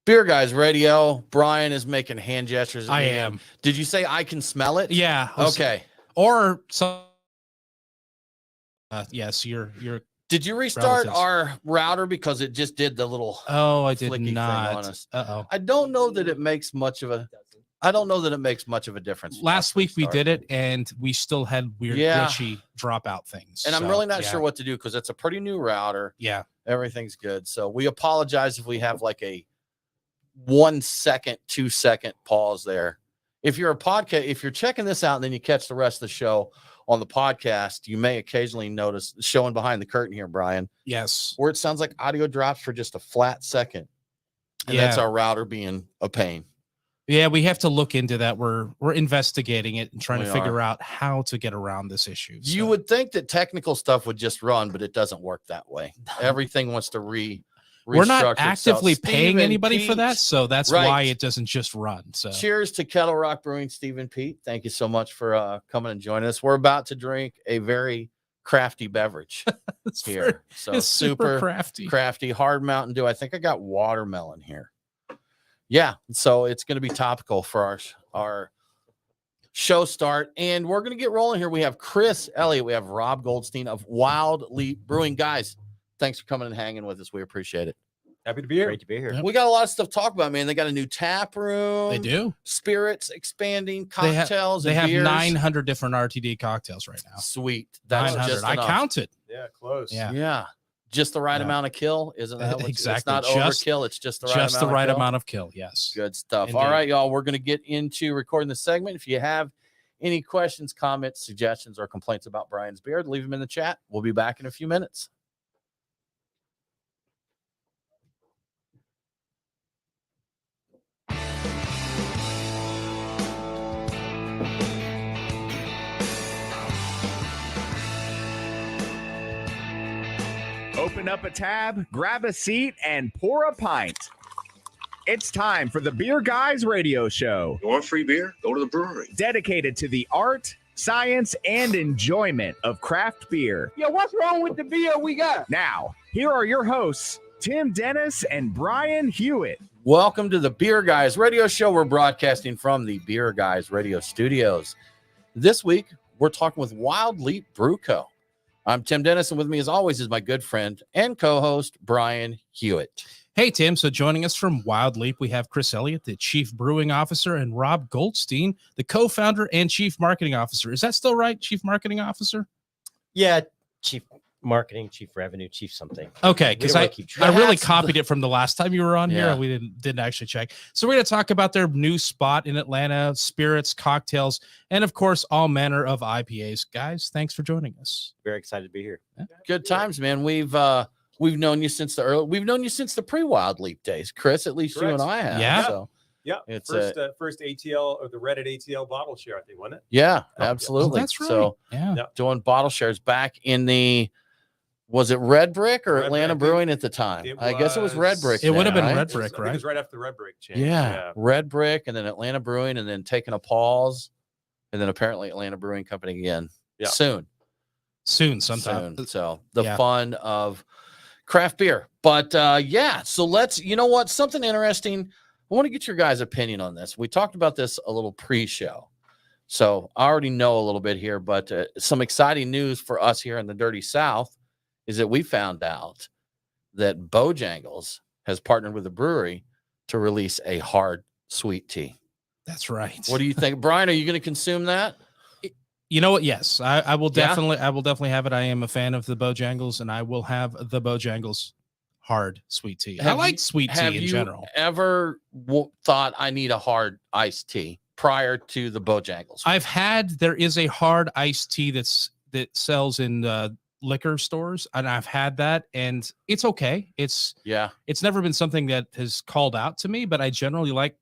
Beer Guys Radio. Brian is making hand gestures. I am. Did you say I can smell it? Yeah. Okay. Or some. Yes, you're. Did you restart relatives. our router because it just did the little? Oh, I did flicky thing not. on us? Uh-oh. I don't know that it makes much of a. I don't know that it makes much of a difference. Last week we did it, and we still had weird glitchy dropout things. And I'm really not sure what to do because it's a pretty new router. Yeah. Everything's good. So we apologize if we have like a 1 second, 2 second pause there. If you're a podcast, if you're checking this out and then you catch the rest of the show on the podcast, you may occasionally notice showing behind the curtain here, Brian. Yes. Where it sounds like audio drops for just a flat second. And that's our router being a pain. Yeah, we have to look into that. We're investigating it and trying to figure out how to get around this issue. You would think that technical stuff would just run, but it doesn't work that way. Everything wants to we're not actively itself. paying Steve anybody Pete, for that, so that's why it doesn't just run. So cheers to Kettle Rock Brewing, Steve and Pete. Thank you so much for coming and joining us. We're about to drink a very crafty beverage here. So it's super crafty, hard Mountain Dew. I think I got watermelon here. Yeah, so it's going to be topical for our show start, and we're going to get rolling here. We have Chris Elliott. We have Rob Goldstein of Wild Leap Brewing. Guys, thanks for coming and hanging with us. We appreciate it. Happy to be here. Great to be here. Yep. We got a lot of stuff to talk about, man. They got a new tap room. They do. Spirits expanding, cocktails. They have beers. 900 different RTD cocktails right now. Sweet. That's 900. just I enough. counted. Yeah, close. Yeah. Just the right amount of kill, isn't that what exactly? It's not overkill. It's just the right amount of kill. Yes. Good stuff. Indeed. All right, y'all. We're going to get into recording the segment. If you have any questions, comments, suggestions, or complaints about Brian's beard, leave them in the chat. We'll be back in a few minutes. Open up a tab, grab a seat, and pour a pint. It's time for the Beer Guys Radio Show. You want free beer? Go to the brewery. Dedicated to the art, science, and enjoyment of craft beer. Yeah, what's wrong with the beer we got? Now, here are your hosts, Tim Dennis and Brian Hewitt. Welcome to the Beer Guys Radio Show. We're broadcasting from the Beer Guys Radio Studios. This week, we're talking with Wild Leap Brew Co. I'm Tim Dennis, and with me, as always, is my good friend and co-host, Brian Hewitt. Hey, Tim. So joining us from Wild Leap, we have Chris Elliott, the Chief Brewing Officer, and Rob Goldstein, the co-founder and Chief Marketing Officer. Is that still right, Chief Marketing Officer? Yeah, Chief Marketing, Chief Revenue, Chief something. Okay, because I really copied it from the last time you were on here. We didn't actually check. So we're going to talk about their new spot in Atlanta, spirits, cocktails, and of course, all manner of IPAs. Guys, thanks for joining us. Very excited to be here. Yeah. Good times, man. We've known you since the pre-Wild Leap days, Chris. At least Correct. you and I have. Yeah. So it's first ATL or the Reddit ATL bottle share, I think, wasn't it? Yeah, absolutely. Oh, that's right. So doing bottle shares back in the. Was it Red Brick or Atlanta Brewing at the time? I guess it was Red Brick. It would have been right? Red Brick, It was right after the Red Brick change. Yeah, Red Brick, and then Atlanta Brewing, and then taking a pause, and then apparently Atlanta Brewing Company again. Yeah. Soon, sometime. So the fun of craft beer. But so let's, you know what? Something interesting. I want to get your guys' opinion on this. We talked about this a little pre-show. So I already know a little bit here, but some exciting news for us here in the Dirty South is that we found out that Bojangles has partnered with a brewery to release a hard sweet tea. That's right. What do you think, Brian? Are you going to consume that? You know what? Yes, I will definitely. I will definitely have it. I am a fan of the Bojangles, and I will have the Bojangles hard sweet tea. I like sweet tea in general. Ever thought I need a hard iced tea prior to the Bojangles? There is a hard iced tea that sells in liquor stores, and I've had that, and it's okay. It's never been something that has called out to me, but I generally like,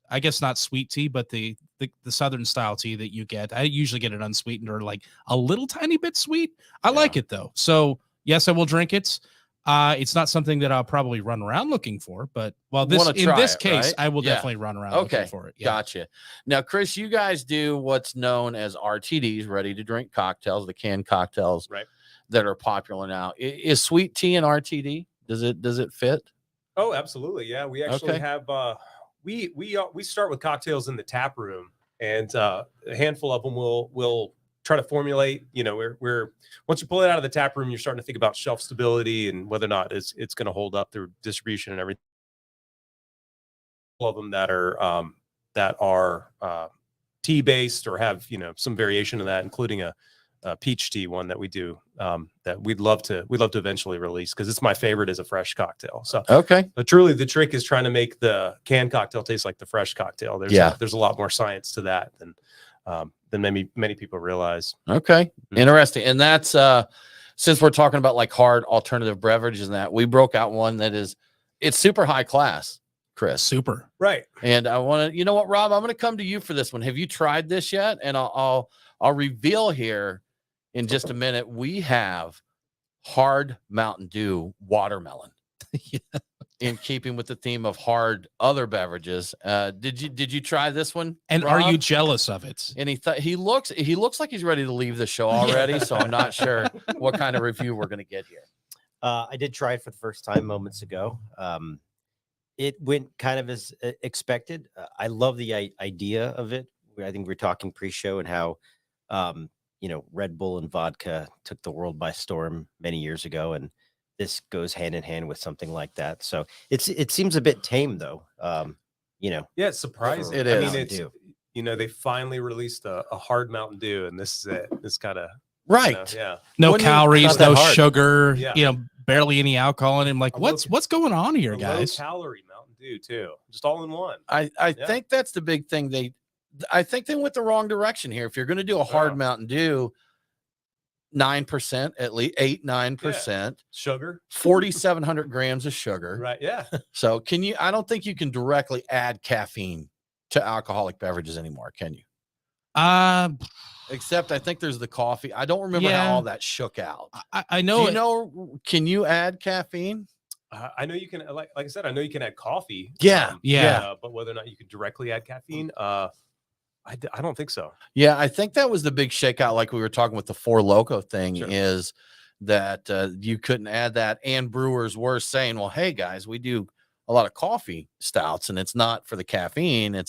I guess not sweet tea, but the Southern style tea that you get. I usually get it unsweetened or like a little tiny bit sweet. I like it though. So yes, I will drink it. It's not something that I'll probably run around looking for, but in this case, I will definitely run around looking for it. Yeah. Gotcha. Now, Chris, you guys do what's known as RTDs, ready to drink cocktails, the canned cocktails that are popular now. Is sweet tea an RTD? Does it fit? Oh, absolutely. Yeah, we actually have. We start with cocktails in the tap room, and a handful of them will try to formulate. You know, we're once you pull it out of the tap room, you're starting to think about shelf stability and whether or not it's going to hold up through distribution and everything. All of them that are tea based or have some variation of that, including a peach tea one that we do that we'd love to eventually release because it's my favorite as a fresh cocktail. So but truly the trick is trying to make the canned cocktail taste like the fresh cocktail. There's a lot more science to that than many people realize. Interesting. And that's since we're talking about like hard alternative beverages and that, we broke out one that it's super high class, Chris. Super. Right. And I want to, you know what, Rob, I'm going to come to you for this one. Have you tried this yet? And I'll reveal here in just a minute. We have hard Mountain Dew watermelon. In keeping with the theme of hard other beverages. Did you try this one? And Rob? are you jealous of it? And he looks like he's ready to leave the show already. So I'm not sure what kind of review we're going to get here. I did try it for the first time moments ago. It went kind of as expected. I love the idea of it. I think we were talking pre-show and how, Red Bull and vodka took the world by storm many years ago. And this goes hand in hand with something like that. So it seems a bit tame though. Yeah, it's surprising. It is. I mean, it's they finally released a hard Mountain Dew, and this is it. It's kind of right. No When calories, no hard. sugar. Yeah. Barely any alcohol in it. I'm like, what's going on here, a guys? low calorie Mountain Dew too, just all in one. I think that's the big thing. I think they went the wrong direction here. If you're going to do a hard Mountain Dew, 9%, at least 8-9%, sugar, 4,700 grams of sugar. Right. Yeah. So I don't think you can directly add caffeine to alcoholic beverages anymore, can you? Except I think there's the coffee. I don't remember how all that shook out. I know. Can you add caffeine? I know you can, like I said, I know you can add coffee. Yeah. But whether or not you could directly add caffeine, I don't think so. Yeah, I think that was the big shakeout, like we were talking with the Four Loko thing, is that you couldn't add that. And brewers were saying, well, hey, guys, we do a lot of coffee stouts, and it's not for the caffeine.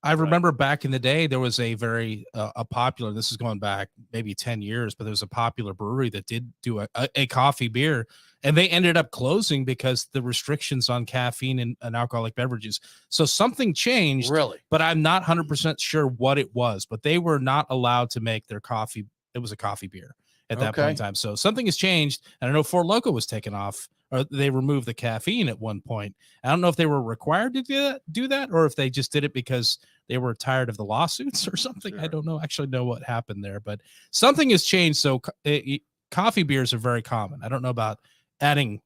I remember back in the day, there was a very popular, this is going back maybe 10 years, but there was a popular brewery that did do a coffee beer, and they ended up closing because the restrictions on caffeine and alcoholic beverages. So something changed, really, but I'm not 100% sure what it was, but they were not allowed to make their coffee. It was a coffee beer at that point in time. So something has changed. And I know Four Loko was taken off, or they removed the caffeine at one point. I don't know if they were required to do that, or if they just did it because they were tired of the lawsuits or something. I don't actually know what happened there, but something has changed. So coffee beers are very common. I don't know about adding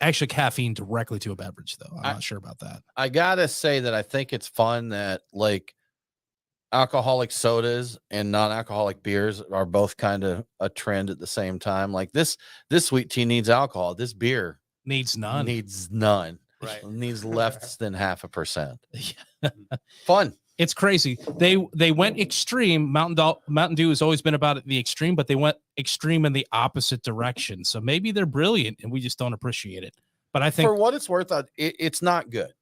actually caffeine directly to a beverage, though. I'm not sure about that. I gotta say that I think it's fun that like alcoholic sodas and non-alcoholic beers are both kind of a trend at the same time. Like this sweet tea needs alcohol. This beer needs none. Right. It needs less than 0.5%. Fun. It's crazy. They went extreme. Mountain Dew has always been about the extreme, but they went extreme in the opposite direction. So maybe they're brilliant and we just don't appreciate it. But I think for what it's worth, it's not good.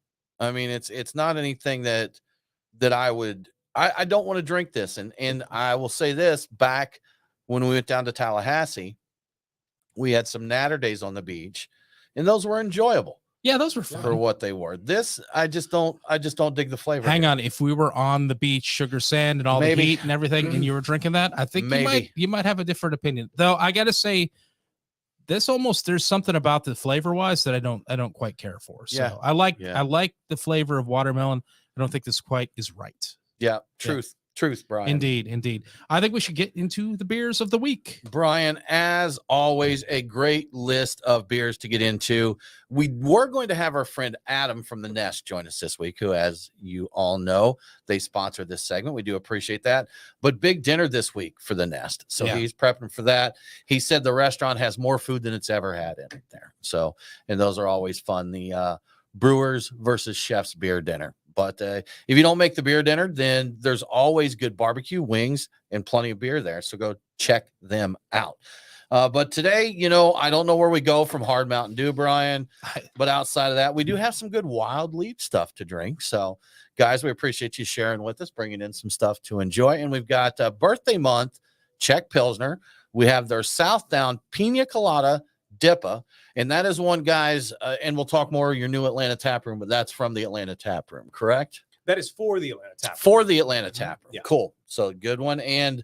I mean, it's not anything that I don't want to drink this. And I will say this, back when we went down to Tallahassee, we had some natter days on the beach, and those were enjoyable. Yeah, those were fun for what they were. This, I just don't dig the flavor. Hang on, if we were on the beach, sugar sand, and all the heat and everything, and you were drinking that, I think you might have a different opinion. Though I got to say, there's something about the flavor wise that I don't quite care for. So I like the flavor of watermelon. I don't think this quite is right. Yeah, truth, Brian. Indeed. I think we should get into the beers of the week. Brian, as always, a great list of beers to get into. We were going to have our friend Adam from the Nest join us this week, who, as you all know, they sponsor this segment. We do appreciate that. But big dinner this week for the Nest. So he's prepping for that. He said the restaurant has more food than it's ever had in it there. So, and those are always fun. The Brewers versus Chefs beer dinner. But if you don't make the beer dinner, then there's always good barbecue, wings, and plenty of beer there. So go check them out. But today, I don't know where we go from hard Mountain Dew, Brian, but outside of that, we do have some good wild leaf stuff to drink. So guys, we appreciate you sharing with us, bringing in some stuff to enjoy. And we've got birthday month Czech Pilsner. We have their Southdown Pina Colada Dippa. And that is one, guys, and we'll talk more your new Atlanta tap room, but that's from the Atlanta tap room, correct? That is for the Atlanta tap room. For the Atlanta tap room. Yeah. Cool. So good one. And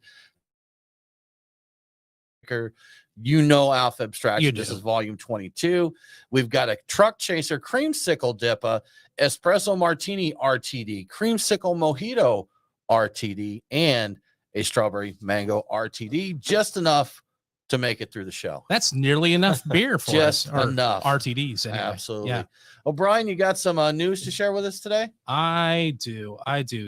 Alpha Abstraction. This is volume 22. We've got a Truck Chaser Creamsicle Dippa, Espresso Martini RTD, Creamsicle Mojito RTD, and a Strawberry Mango RTD. Just enough to make it through the show. That's nearly enough beer for just us. Enough RTDs. Anyway. Absolutely. Yeah. O'Brien, you got some news to share with us today? I do.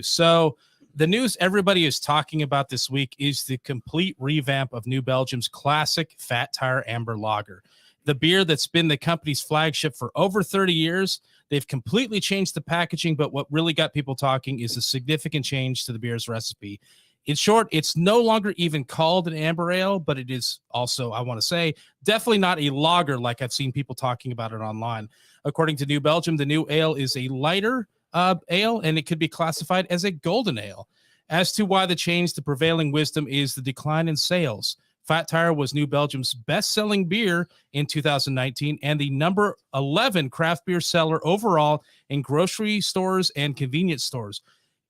So the news everybody is talking about this week is the complete revamp of New Belgium's classic Fat Tire Amber Lager. The beer that's been the company's flagship for over 30 years. They've completely changed the packaging, but what really got people talking is a significant change to the beer's recipe. In short, it's no longer even called an amber ale, but it is also, I want to say, definitely not a lager like I've seen people talking about it online. According to New Belgium, the new ale is a lighter ale, and it could be classified as a golden ale. As to why the change, the prevailing wisdom is the decline in sales. Fat Tire was New Belgium's best-selling beer in 2019 and the number 11 craft beer seller overall in grocery stores and convenience stores.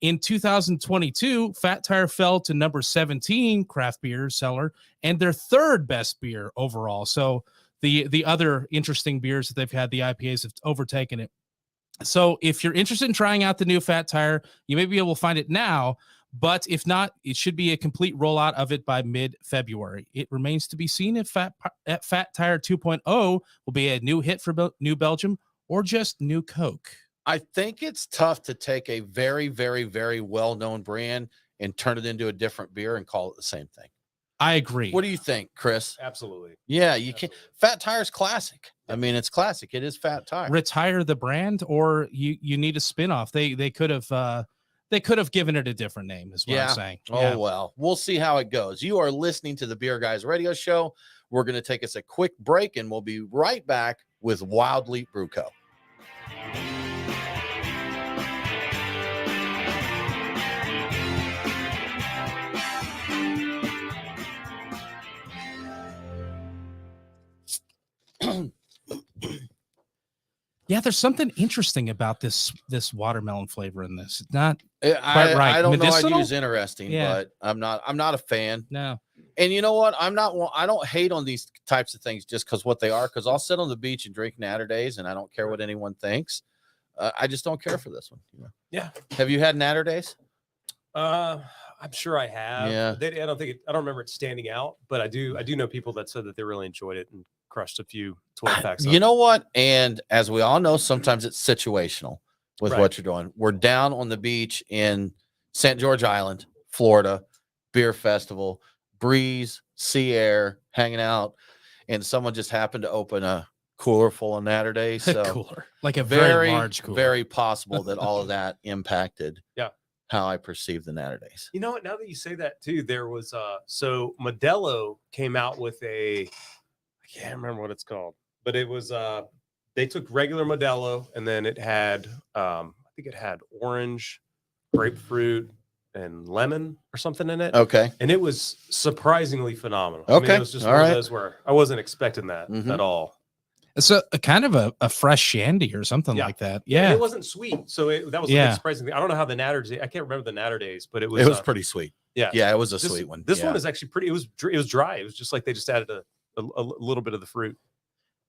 In 2022, Fat Tire fell to number 17 craft beer seller and their third best beer overall. So the other interesting beers that they've had, the IPAs, have overtaken it. So if you're interested in trying out the new Fat Tire, you may be able to find it now. But if not, it should be a complete rollout of it by mid-February. It remains to be seen if Fat Tire 2.0 will be a new hit for New Belgium or just New Coke. I think it's tough to take a very, very, very well-known brand and turn it into a different beer and call it the same thing. I agree. What do you think, Chris? Absolutely. Yeah, you can't. Fat Tire's classic. I mean, it's classic. It is Fat Tire. Retire the brand, or you need a spinoff. They could have given it a different name, is what I'm saying. Oh, well, we'll see how it goes. You are listening to the Beer Guys Radio Show. We're going to take us a quick break, and we'll be right back with Wild Leap Brew Co. Yeah, there's something interesting about this watermelon flavor in this. It's not quite right. I don't Medicinal? know. I'd use interesting, but I'm not a fan. No. And you know what? I don't hate on these types of things just because what they are. Because I'll sit on the beach and drink Natter Days, and I don't care what anyone thinks. I just don't care for this one. Yeah. Have you had Natter Days? I'm sure I have. Yeah. I don't remember it standing out, but I do know people that said that they really enjoyed it and crushed a few 12 packs. You know what? And as we all know, sometimes it's situational with what you're doing. We're down on the beach in St. George Island, Florida, beer festival, breeze, sea air, hanging out, and someone just happened to open a cooler full of Natter Days. So cooler, like a very large cooler. Very possible that all of that impacted how I perceive the Natter Days. You know what? Now that you say that too, there was so Modelo came out with I can't remember what it's called, but it was they took regular Modelo and then it had I think it had orange, grapefruit, and lemon or something in it. Okay. And it was surprisingly phenomenal. Okay. I mean, it was just one of those where I wasn't expecting that at all. It's a kind of a fresh shandy or something like that. Yeah. And it wasn't sweet. So that was a surprising thing. I don't know how the Natter Days, I can't remember the Natter Days, but it was pretty sweet. Yeah. Yeah, it was a sweet one. This one is actually pretty, it was dry. It was just like they just added a little bit of the fruit.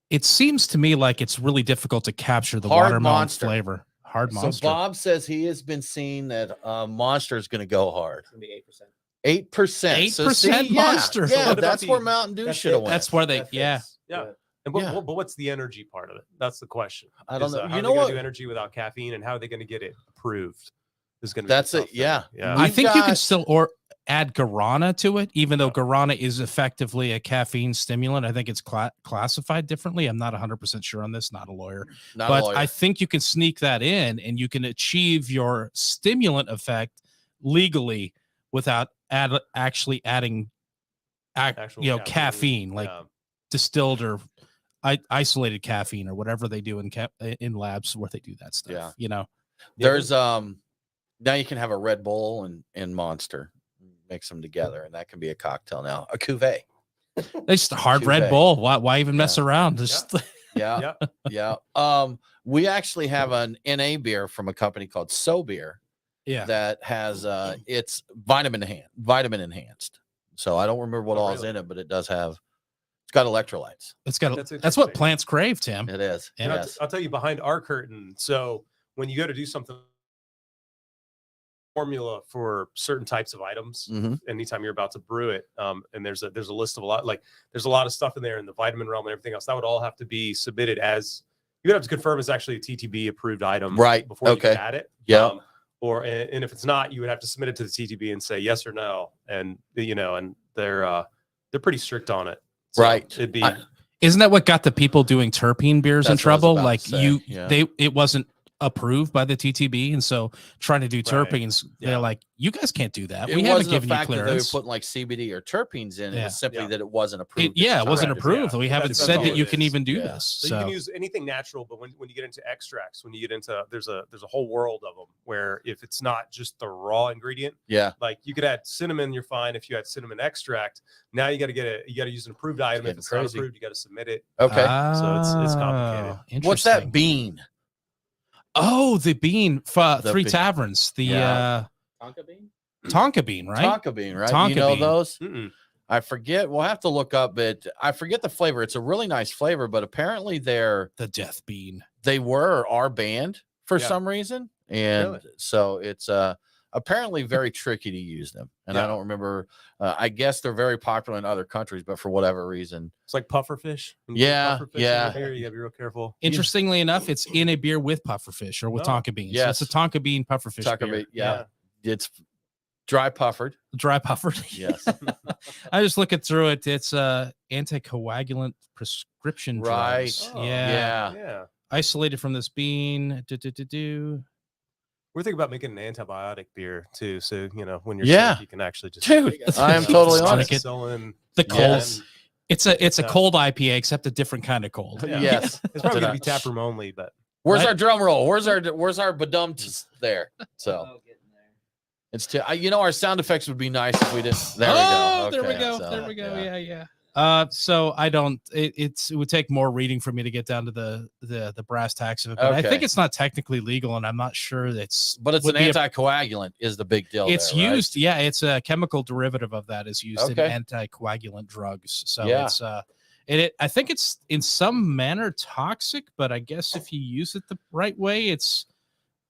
It seems to me like it's really difficult to capture the Hard watermelon Monster. flavor. Hard Monster. So Bob says he has been seeing that Monster is going to go hard. It's going to be 8%. 8% Monster. Yeah, So what that's about where the- Mountain Dew that's should have it. went. That's where they, Yeah. And Yeah. but what's the energy part of it? That's the question. I don't know. How You are know they what? gonna do energy without caffeine, and how are they going to get it approved? Is going to That's it. Yeah. Yeah. I We've think you can got- still add guarana to it, even though guarana is effectively a caffeine stimulant. I think it's classified differently. I'm not 100% sure on this, not a lawyer. Not But a lawyer. I think you can sneak that in and you can achieve your stimulant effect legally without actually adding Actual caffeine, like Yeah. distilled or isolated caffeine or whatever they do in labs where they do that stuff. Yeah. There's now you can have a Red Bull and Monster, mix them together, and that can be a cocktail now. A cuvee. It's hard Red Bull. Why even mess around? Just yeah. We actually have an NA beer from a company called So Beer. Yeah. That has it's vitamin enhanced. So I don't remember what all is in it, but it does have. It's got electrolytes. That's what plants crave, Tim. It is. And yes. I'll tell you behind our curtain. So when you go to do something, formula for certain types of items, anytime you're about to brew it, and there's a list of there's a lot of stuff in there in the vitamin realm and everything else that would all have to be submitted as you would have to confirm it's actually a TTB approved item, right? Before you can add it. Yeah. And if it's not, you would have to submit it to the TTB and say yes or no, and and they're pretty strict on it. So right. It'd be. Isn't that what got the people doing terpene beers in trouble? Like it wasn't approved by the TTB, and so trying to do terpenes, they're like, you guys can't do that. We haven't given you clearance. They were putting like CBD or terpenes in. It was simply that it wasn't approved. It wasn't approved. We haven't said that you can even do this. So you can use anything natural, but when you get into extracts, when you get into there's a whole world of them where if it's not just the raw ingredient, like you could add cinnamon, you're fine. If you add cinnamon extract, now you got to use an approved item. If it's not approved, you got to submit it. Okay, so it's complicated. What's that bean? Oh, the bean, Three Taverns, the Tonka bean, right? Tonka bean, right? Tonka you know bean. those? I forget. We'll have to look up it. I forget the flavor. It's a really nice flavor, but apparently they're the death bean. They are banned for some reason, and so it's apparently very tricky to use them. And I don't remember. I guess they're very popular in other countries, but for whatever reason, it's like pufferfish. Yeah. You gotta be real careful. Interestingly enough, it's in a beer with pufferfish or with Tonka beans. Yes, so it's a Tonka bean pufferfish beer. Yeah, it's dry puffered. Dry puffered. Yes. I just looking through it. It's anticoagulant prescription drugs. Oh, yeah. Isolated from this bean. We're thinking about making an antibiotic beer too. So, when you're sick, you can actually just. Dude, I am totally honest. The cold. It's a cold IPA, except a different kind of cold. Yeah. Yes. It's probably going to be taproom only, but. Where's our drum roll? Where's our badum there? So. It's our sound effects would be nice if we didn't. There we go. Okay, there we go. Yeah. So I don't. It would take more reading for me to get down to the brass tacks of it. But I think it's not technically legal, and I'm not sure that's. But it's an anticoagulant is the big deal. It's there, used. Right? Yeah, it's a chemical derivative of that is used in anticoagulant drugs. So it's I think it's in some manner toxic, but I guess if you use it the right way, it's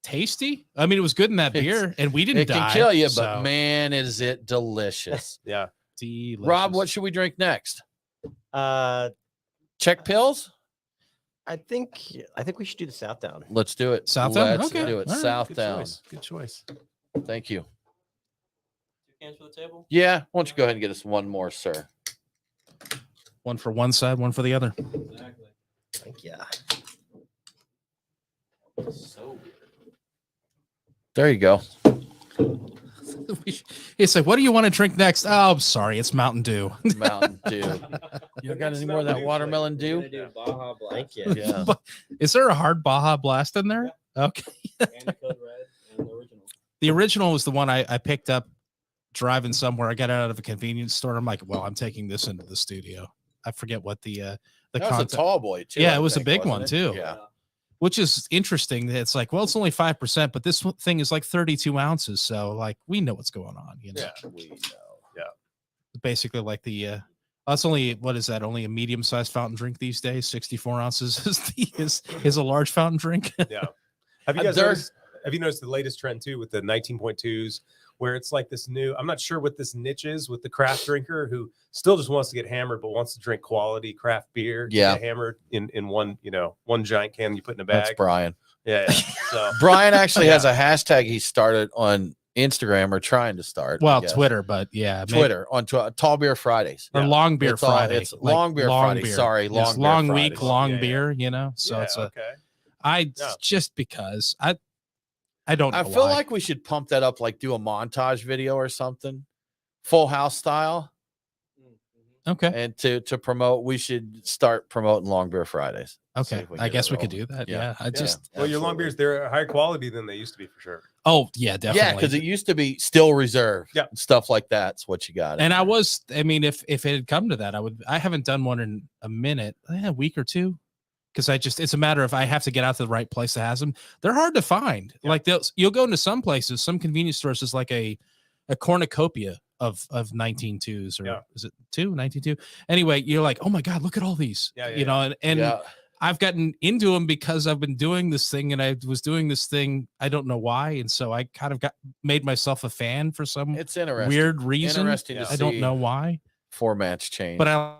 tasty. I mean, it was good in that beer, and we didn't die. It can kill you, but man, is it delicious. Yeah. Delicious. Rob, what should we drink next? Check pills? I think we should do the Southdown. Let's do it. Southdown? Let's do it. Right. Southdown. Good choice. Thank you. 2 cans for the table? Yeah. Why don't you go ahead and get us one more, sir? One for one side, one for the other. Exactly. Thank you. So there you go. It's like, what do you want to drink next? Oh, I'm sorry, it's Mountain Dew. Mountain Dew. You got any more of that watermelon dew? Baja Blast. Thank you. Yeah. Is there a hard Baja Blast in there? Yeah. Okay. And Code Red and the original. The original was the one I picked up driving somewhere. I got out of a convenience store. I'm like, well, I'm taking this into the studio. I forget what the that was a tall boy too. Yeah, it was a big one too. Yeah. Which is interesting. It's like, well, it's only 5%, but this thing is like 32 ounces. So like, we know what's going on. Yeah, we know. Yeah. Basically like that's only, what is that? Only a medium-sized fountain drink these days. 64 ounces is a large fountain drink. Yeah. Have you guys noticed the latest trend too with the 19.2s where it's like this new, I'm not sure what this niche is with the craft drinker who still just wants to get hammered, but wants to drink quality craft beer. Yeah. Get hammered in one giant can you put in a bag. That's Brian. Yeah. So Brian actually has a hashtag he started on Instagram or trying to start. Well, Twitter, but yeah. Twitter on Tall Beer Fridays. Or Long Beer Friday. It's Long Beer Friday. Beer. Sorry. Long week, long beer, So it's okay. Just because I don't know. I feel like we should pump that up, like do a montage video or something, Full House style. Okay. And to promote, we should start promoting Long Beer Fridays. Okay. I guess we could do that. Yeah. I just, well, your long beers, they're higher quality than they used to be for sure. oh yeah, definitely. Yeah, because it used to be still reserved. Yeah. Stuff like that's what you got. And I mean, if it had come to that, I haven't done one in a minute, a week or two. Because it's a matter of I have to get out to the right place that has them. They're hard to find. Yeah. Like you'll go into some places, some convenience stores is like a cornucopia of 19.2s, or is it 19.2? Anyway, you're like, oh my God, look at all these. You know, and I've gotten into them because I've been doing this thing, and I was doing this thing. I don't know why. And so I kind of made myself a fan for some weird reason. Interesting to I don't know why. Formats change. But I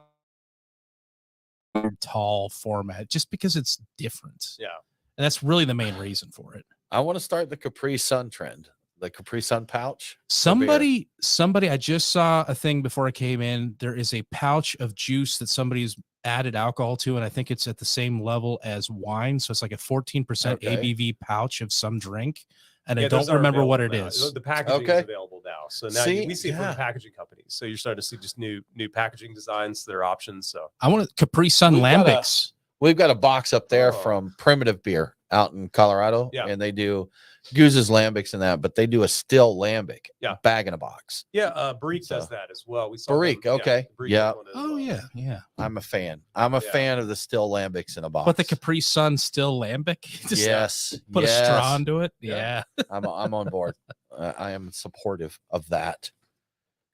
tall format just because it's different. Yeah. And that's really the main reason for it. I want to start the Capri Sun trend, the Capri Sun pouch. Somebody, I just saw a thing before I came in. There is a pouch of juice that somebody's added alcohol to, and I think it's at the same level as wine. So it's like a 14% ABV pouch of some drink. And I don't remember what it is. The packaging is available now. So now we see it from the packaging companies. So you're starting to see just new packaging designs, their options. So I want Capri Sun Lambics. We've got a box up there from Primitive Beer out in Colorado. Yeah. And they do Goose's lambics and that, but they do a still lambic bag in a box. Yeah. Brew does that as well. We saw Barrique, okay. Yeah. Oh, yeah. Yeah. I'm a fan. I'm a fan of the still lambics in a box. But the Capri Sun still lambic? Just yes. Put a straw into it? Yeah. I'm on board. I am supportive of that.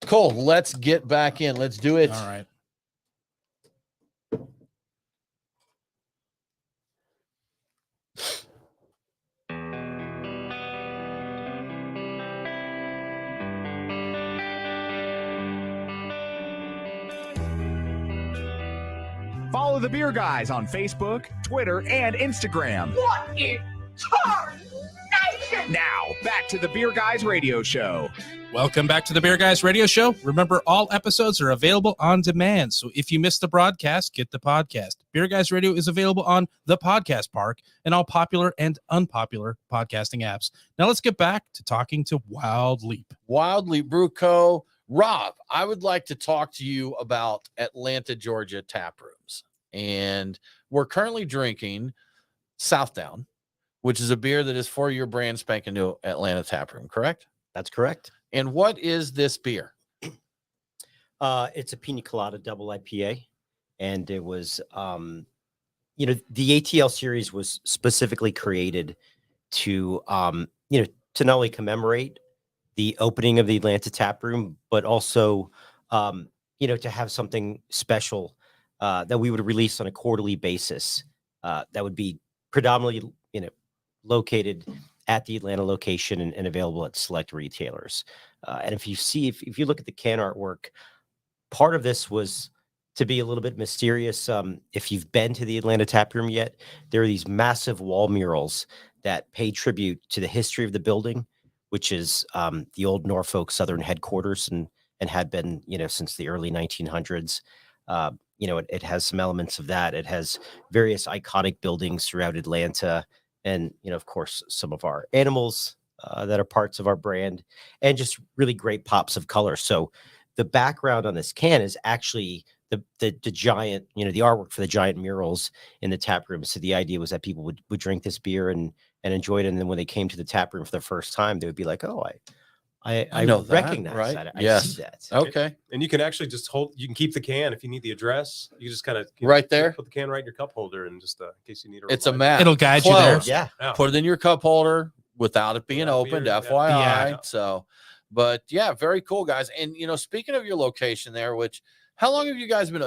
Cool. Let's get back in. Let's do it. All right. Follow the Beer Guys on Facebook, Twitter, and Instagram. What in tarnation? Now, back to the Beer Guys Radio Show. Welcome back to the Beer Guys Radio Show. Remember, all episodes are available on demand. So if you missed the broadcast, get the podcast. Beer Guys Radio is available on the Podcast Park and all popular and unpopular podcasting apps. Now let's get back to talking to Wild Leap. Wild Leap Brew Co. Rob, I would like to talk to you about Atlanta, Georgia tap rooms. And we're currently drinking Southdown, which is a beer that is for your brand spanking new Atlanta tap room, correct? That's correct. And what is this beer? It's a pina colada double IPA. And it was, the ATL series was specifically created to, to not only commemorate the opening of the Atlanta tap room, but also, to have something special that we would release on a quarterly basis that would be predominantly, located at the Atlanta location and available at select retailers. And if you look at the can artwork, part of this was to be a little bit mysterious. If you've been to the Atlanta tap room yet, there are these massive wall murals that pay tribute to the history of the building, which is the old Norfolk Southern headquarters and had been, since the early 1900s. It has some elements of that. It has various iconic buildings throughout Atlanta and, of course, some of our animals that are parts of our brand and just really great pops of color. So the background on this can is actually the giant, the artwork for the giant murals in the tap room. So the idea was that people would drink this beer and enjoy it. And then when they came to the tap room for the first time, they would be like, oh, I know that, recognize right? that. Yes. I see that. Okay. And you can actually just you can keep the can if you need the address. You just kind of right there, put the can right in your cup holder, and just in case you need it's a map. It'll guide you there. Yeah. Put it in your cup holder without it being opened, FYI. Yeah. So, but yeah, very cool, guys. And, speaking of your location there, how long have you guys been?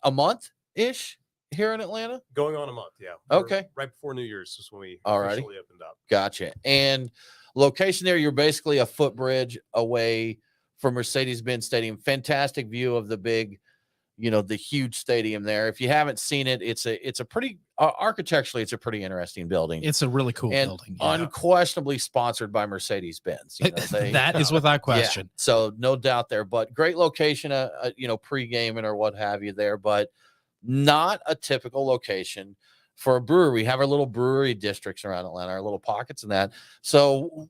A month-ish here in Atlanta? Going on a month, yeah. Okay. Right before New Year's is when we Alrighty. officially opened up. Gotcha. And location there, you're basically a footbridge away from Mercedes-Benz Stadium. Fantastic view of the big, the huge stadium there. If you haven't seen it, it's a pretty architecturally, it's a pretty interesting building. It's a really cool building. Yeah. Unquestionably sponsored by Mercedes-Benz. That is without question. Yeah, so no doubt there, but great location, pre-gaming or what have you there, but not a typical location for a brewery. We have our little brewery districts around Atlanta, our little pockets and that. So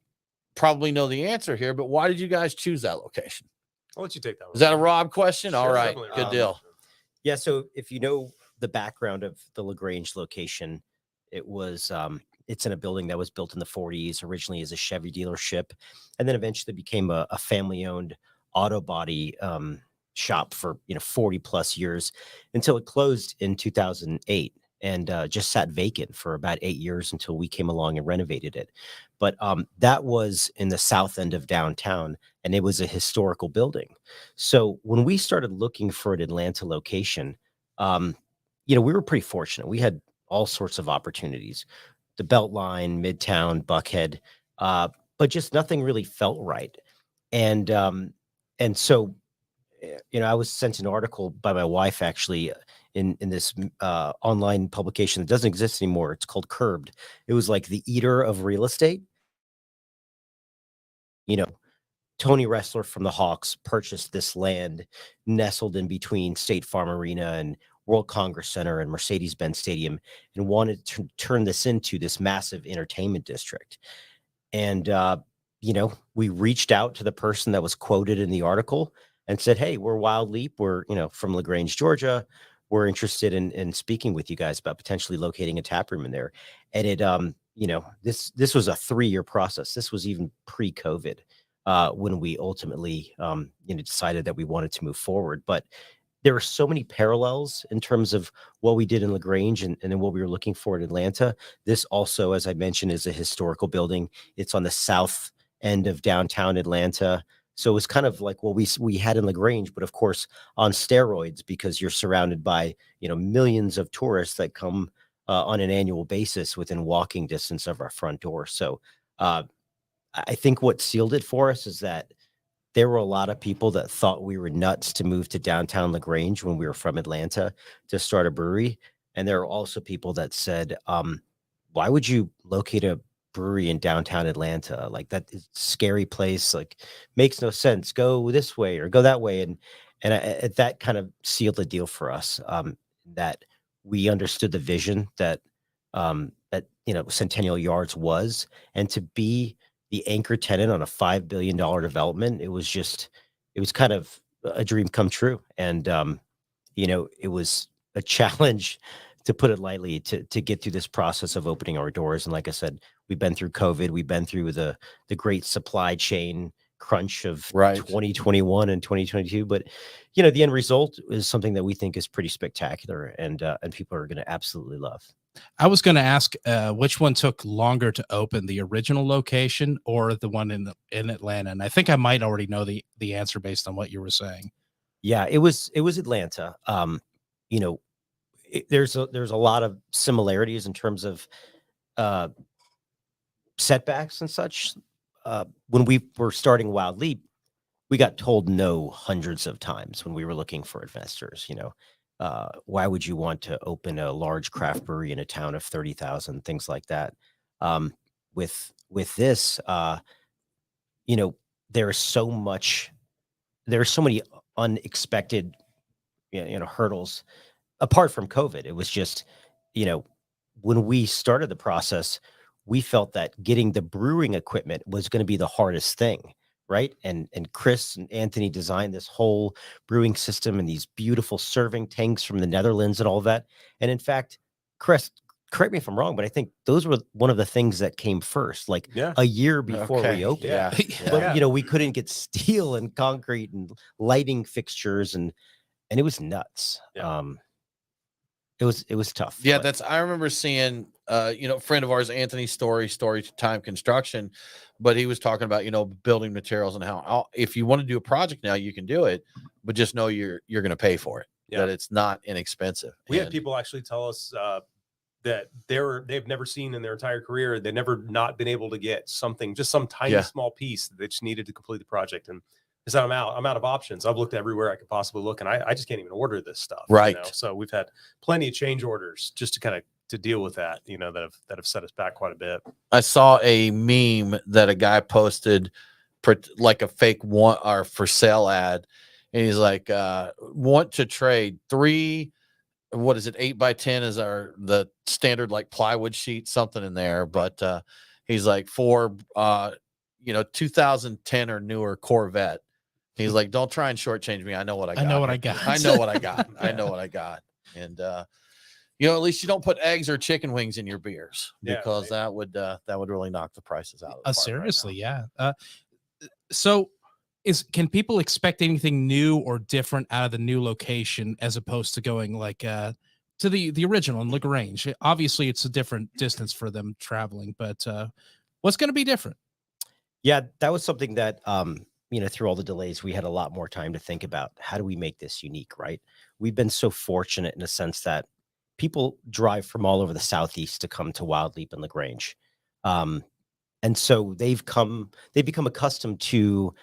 probably know the answer here, but why did you guys choose that location? I'll let you take that one. Is that a Rob question? All Sure, right, definitely a good Rob deal. question. Yeah. So if you know the background of the LaGrange location, it was it's in a building that was built in the 40s, originally as a Chevy dealership, and then eventually became a family-owned auto body shop for 40 plus years until it closed in 2008 and just sat vacant for about 8 years until we came along and renovated it. But that was in the south end of downtown, and it was a historical building. So when we started looking for an Atlanta location, we were pretty fortunate. We had all sorts of opportunities, the Beltline, Midtown, Buckhead, but just nothing really felt right. And so, I was sent an article by my wife actually in this online publication that doesn't exist anymore. It's called Curbed. It was like the eater of real estate. You know, Tony Wrestler from the Hawks purchased this land nestled in between State Farm Arena and World Congress Center and Mercedes-Benz Stadium and wanted to turn this into this massive entertainment district. And, we reached out to the person that was quoted in the article and said, hey, we're Wild Leap. We're, from LaGrange, Georgia. We're interested in speaking with you guys about potentially locating a tap room in there. And it, this was a 3-year process. This was even pre-COVID when we ultimately, decided that we wanted to move forward. But there are so many parallels in terms of what we did in LaGrange and then what we were looking for in Atlanta. This also, as I mentioned, is a historical building. It's on the south end of downtown Atlanta. So it's kind of like what we had in LaGrange, but of course on steroids, because you're surrounded by, millions of tourists that come on an annual basis within walking distance of our front door. So I think what sealed it for us is that there were a lot of people that thought we were nuts to move to downtown LaGrange when we were from Atlanta to start a brewery. And there are also people that said, why would you locate a brewery in downtown Atlanta? Like, that is a scary place. Like, makes no sense. Go this way or go that way. And that kind of sealed the deal for us, that we understood the vision that Centennial Yards was, and to be the anchor tenant on a $5 billion development, it was kind of a dream come true. And, it was a challenge, to put it lightly, to get through this process of opening our doors. And like I said, we've been through COVID, we've been through the great supply chain crunch of 2021 and 2022. But, the end result is something that we think is pretty spectacular and people are going to absolutely love. I was going to ask which one took longer to open, the original location or the one in Atlanta, and I think I might already know the answer based on what you were saying. Yeah, it was Atlanta. There's a lot of similarities in terms of setbacks and such. When we were starting Wild Leap, we got told no hundreds of times when we were looking for investors. Why would you want to open a large craft brewery in a town of 30,000, things like that? With this, there's so many unexpected, hurdles apart from COVID. It was just, when we started the process, we felt that getting the brewing equipment was going to be the hardest thing. Right. And Chris and Anthony designed this whole brewing system and these beautiful serving tanks from the Netherlands and all that. And in fact, Chris, correct me if I'm wrong, but I think those were one of the things that came first, like a year before we opened. Yeah. But, we couldn't get steel and concrete and lighting fixtures and it was nuts. Yeah. It was tough. Yeah, but I remember seeing friend of ours, Anthony Story Time Construction, but he was talking about, building materials and how if you want to do a project now, you can do it, but just know you're going to pay for it. Yeah. That it's not inexpensive. We had people actually tell us that they've never seen in their entire career, they've never not been able to get something, just some tiny small piece that they just needed to complete the project. And I said, I'm out of options. I've looked everywhere I could possibly look, and I just can't even order this stuff. Right. So we've had plenty of change orders just to kind of to deal with that, that have set us back quite a bit. I saw a meme that a guy posted like a fake one or for sale ad. And he's like, want to trade 3, what is it? 8x10 is the standard, like plywood sheet, something in there. But he's like, for 2010 or newer Corvette. He's like, don't try and shortchange me. I know what I got. I know what I got. I know what I got. I know what I got. And you know, at least you don't put eggs or chicken wings in your beers because that would really knock the prices out of the park seriously, right yeah. So can people expect anything new or different out of the new location as opposed to going like to the original in LaGrange? Obviously it's a different distance for them traveling, but what's going to be different? Yeah, that was something that you know, through all the delays, we had a lot more time to think about. How do we make this unique, right? We've been so fortunate in a sense that people drive from all over the Southeast to come to Wild Leap and LaGrange. And so they've become accustomed to,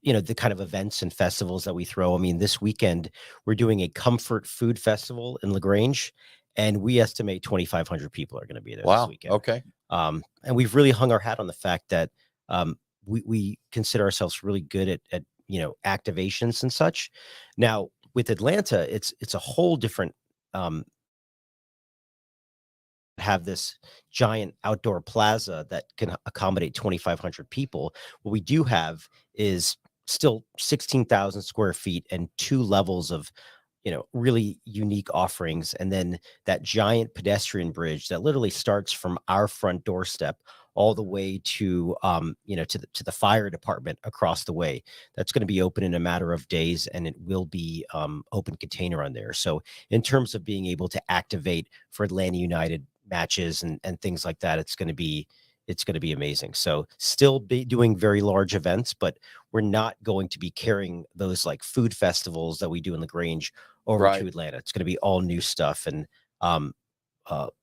you know, the kind of events and festivals that we throw. I mean, this weekend, we're doing a comfort food festival in LaGrange, and we estimate 2,500 people are going to be there this weekend. Okay. And we've really hung our hat on the fact that we consider ourselves really good at you know, activations and such. Now with Atlanta, it's a whole different have this giant outdoor plaza that can accommodate 2,500 people. What we do have is still 16,000 square feet and 2 levels of, you know, really unique offerings. And then that giant pedestrian bridge that literally starts from our front doorstep all the way to, you know, to the fire department across the way. That's going to be open in a matter of days, and it will be open container on there. So in terms of being able to activate for Atlanta United matches and things like that, it's going to be amazing. So still be doing very large events, but we're not going to be carrying those like food festivals that we do in LaGrange over to Atlanta. It's going to be all new stuff and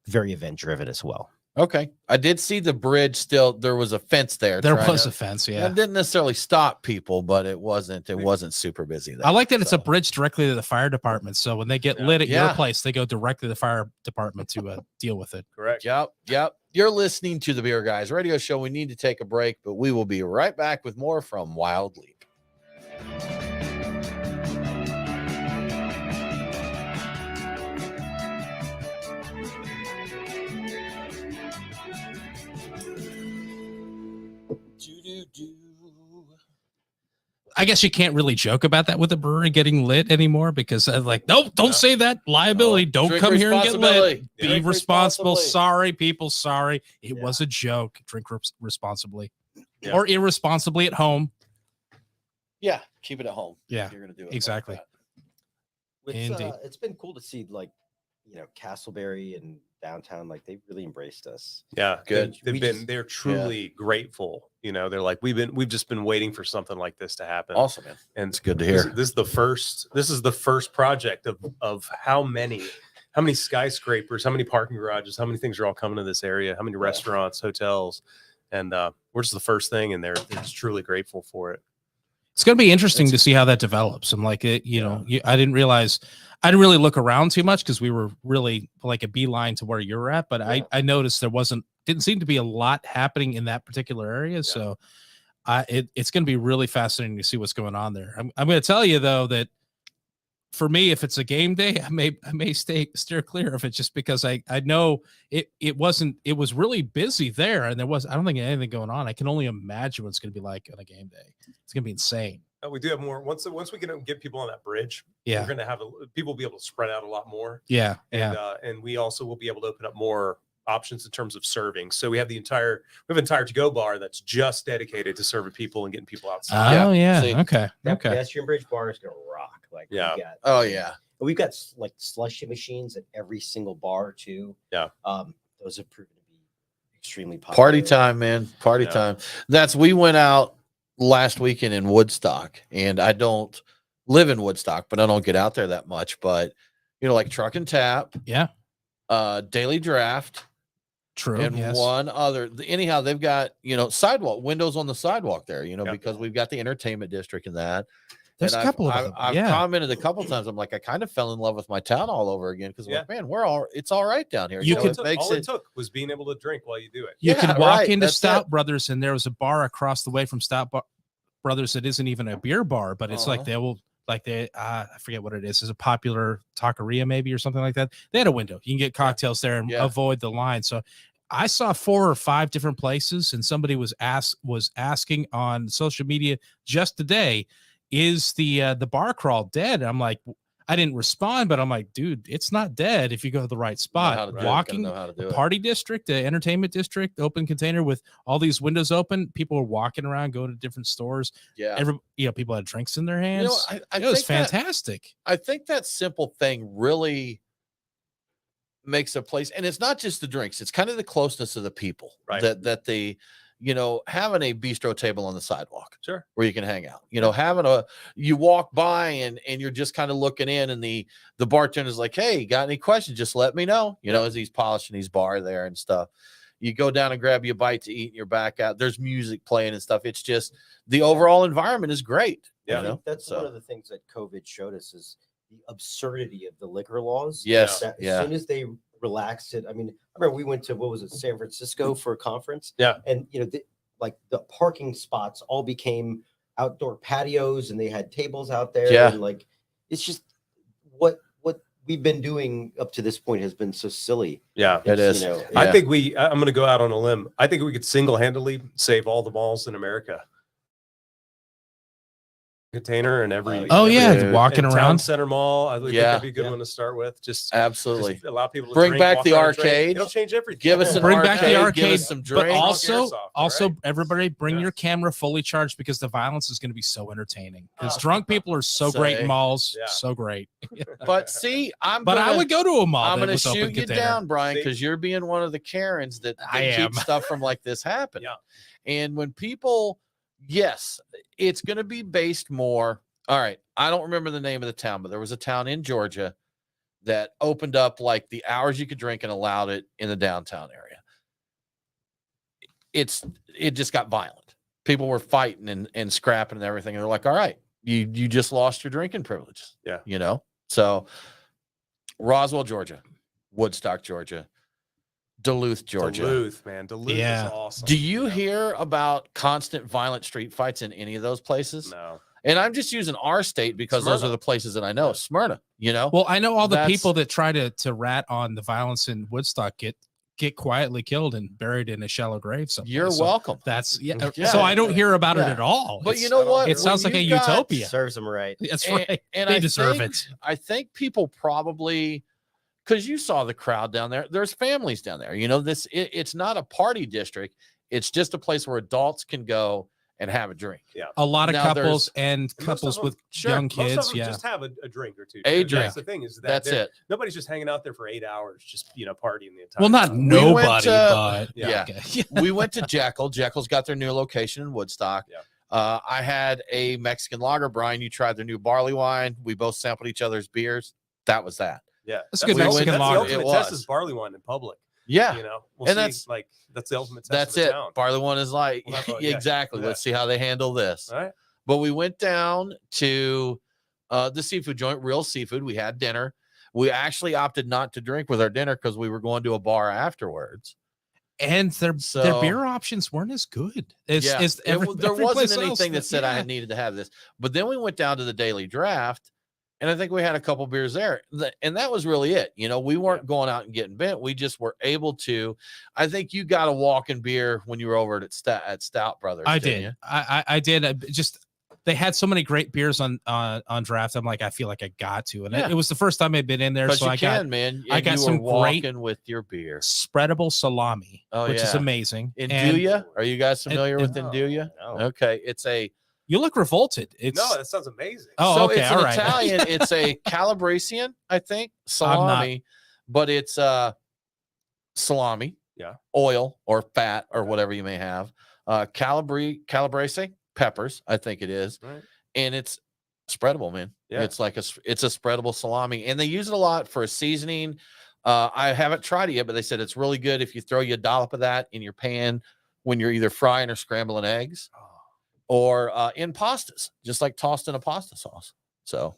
very event driven as well. Okay. I did see the bridge still. There was a fence there. There was a fence. Yeah. It didn't necessarily stop people, but it wasn't super busy there. I like that it's a bridge directly to the fire department. So when they get lit at your place, they go directly to the fire department to deal with it. Correct. Yep. You're listening to the Beer Guys radio show. We need to take a break, but we will be right back with more from Wild Leap. I guess you can't really joke about that with the brewery getting lit anymore because like, nope, don't say that. Liability. Don't come here and get lit. Be responsible. Sorry, people. Sorry. It was a joke. Drink responsibly or irresponsibly at home. Yeah. Keep it at home. Yeah. You're going to do it. Exactly. Like Indeed. It's been cool to see, like, you know, Castleberry and downtown, like they've really embraced us. Yeah, good. They're truly grateful. You know, they're like, we've just been waiting for something like this to happen. Awesome, man. And it's good to hear. This is the first project of how many skyscrapers, how many parking garages, how many things are all coming to this area, how many restaurants, hotels, and we're just the first thing, and they're just truly grateful for it. It's going to be interesting to see how that develops. I'm like, you know, I didn't really look around too much because we were really like a beeline to where you're at. But I noticed didn't seem to be a lot happening in that particular area. Yeah. So it's going to be really fascinating to see what's going on there. I'm going to tell you, though, that for me, if it's a game day, I may steer clear of it just because I know it was really busy there. And I don't think anything going on. I can only imagine what it's going to be like on a game day. It's going to be insane. We do have more once we can get people on that bridge. Yeah, we're going to have people will be able to spread out a lot more. Yeah, and we also will be able to open up more options in terms of serving. So we have an entire to-go bar that's just dedicated to serving people and getting people outside. Oh yeah. Okay. That pedestrian bridge bar is gonna rock. Like we've got like slushy machines at every single bar too. Yeah. Those have proven to be extremely popular. Party time, man. Party time. We went out last weekend in Woodstock, and I don't live in Woodstock, but I don't get out there that much. But you know, like Truck and Tap, Daily Draft, true, and one other. Anyhow, they've got, you know, sidewalk windows on the sidewalk there, you know, because we've got the entertainment district in that. There's a couple of them. I've commented a couple of times. I'm like, I kind of fell in love with my town all over again because like, man, it's all right down here. All it took was being able to drink while you do it. You could walk into Stout Brothers, and there was a bar across the way from Stout Brothers that isn't even a beer bar, but it's like I forget what it is. It's a popular taqueria maybe or something like that. They had a window. You can get cocktails there and avoid the line. So I saw 4 or 5 different places, and somebody was asking on social media just today, is the bar crawl dead? And I'm like, I didn't respond, but I'm like, dude, it's not dead if you go to the right spot. Walking the party district, the entertainment district, open container with all these windows open. People were walking around, going to different stores. Yeah. People had drinks in their hands. I it was think fantastic. I think that simple thing really makes a place, and it's not just the drinks, it's kind of the closeness of the people, right? That the having a bistro table on the sidewalk, sure, where you can hang out, you walk by and you're just kind of looking in, and the bartender's like, hey, got any questions, just let me know, as he's polishing his bar there and stuff. You go down and grab you a bite to eat and you're back out, there's music playing and stuff. It's just the overall environment is great. That's one of the things that COVID showed us is the absurdity of the liquor laws. Yes. As soon as they relaxed it, I mean, I remember we went to San Francisco for a conference. Yeah. And the parking spots all became outdoor patios, and they had tables out there. Yeah. And it's just what we've been doing up to this point has been so silly. Yeah, it is. I think I'm going to go out on a limb. I think we could single-handedly save all the malls in America. Container and every walking around Town Center Mall. I think that'd be a good one to start with. Just absolutely allow people to bring back the arcade. It'll change everything. Give us bring back the arcade, give us some drinks. But also everybody bring your camera fully charged, because the violence is going to be so entertaining. Because drunk people are so great in malls, so great. But see, I would go to a mall. I'm going to shoot you down, Brian, because you're being one of the Karens that keep stuff from like this happening. Yeah. And when people. Yes, it's going to be based more. All right. I don't remember the name of the town, but there was a town in Georgia that opened up like the hours you could drink and allowed it in the downtown area. It just got violent. People were fighting and scrapping and everything. And they're like, all right, you just lost your drinking privileges. Yeah. So Roswell, Georgia, Woodstock, Georgia, Duluth, Georgia. Duluth is awesome. Do you hear about constant violent street fights in any of those places? No. And I'm just using our state because those are the places that I know. Smyrna, Well, I know all the people that try to rat on the violence in Woodstock get quietly killed and buried in a shallow grave somewhere. You're welcome. That's so I don't hear about it at all. But you know what? It sounds like a utopia. Serves them right. That's right. And they deserve it. I think people probably, because you saw the crowd down there. There's families down there. It's not a party district. It's just a place where adults can go and have a drink. Yeah. A lot of couples and couples with young kids. Most of them just have a drink or two. A drink. That's the thing is that's it. Nobody's just hanging out there for 8 hours, just partying the entire. Well, not time. nobody, but we went to Jekyll. Jekyll's got their new location in Woodstock. Yeah. I had a Mexican lager. Brian, you tried their new barley wine. We both sampled each other's beers. That was that. Yeah, that's a good Mexican lager. The ultimate test is barley wine in public. Yeah, we'll and see, that's the ultimate test. That's it. Town. Barley one is like exactly. Let's see how they handle this. All right. But we went down to the seafood joint, Real Seafood. We had dinner. We actually opted not to drink with our dinner because we were going to a bar afterwards. And their beer options weren't as good. There wasn't anything that said I needed to have this. But then we went down to the daily draft. And I think we had a couple beers there, and that was really it. We weren't going out and getting bent. We just were able to. I think you got a walking beer when you were over at Stout Brothers. I did. I did. They had so many great beers on draft. I'm like, I feel like I got to, and it was the first time I'd been in there. So I got some great with your beer, spreadable salami, which is amazing. Induja, are you guys familiar with Induja? No. Okay, it's a. You look revolted. No, that sounds amazing. Oh, so okay, it's all an right. Italian. It's a Calabresian, I think, salami, but it's salami, oil or fat or whatever you may have. Calabrese peppers, I think it is, right. And it's spreadable, man. Yeah. It's a spreadable salami, and they use it a lot for a seasoning. I haven't tried it yet, but they said it's really good if you throw you a dollop of that in your pan when you're either frying or scrambling eggs. Or in pastas, just like tossed in a pasta sauce. So,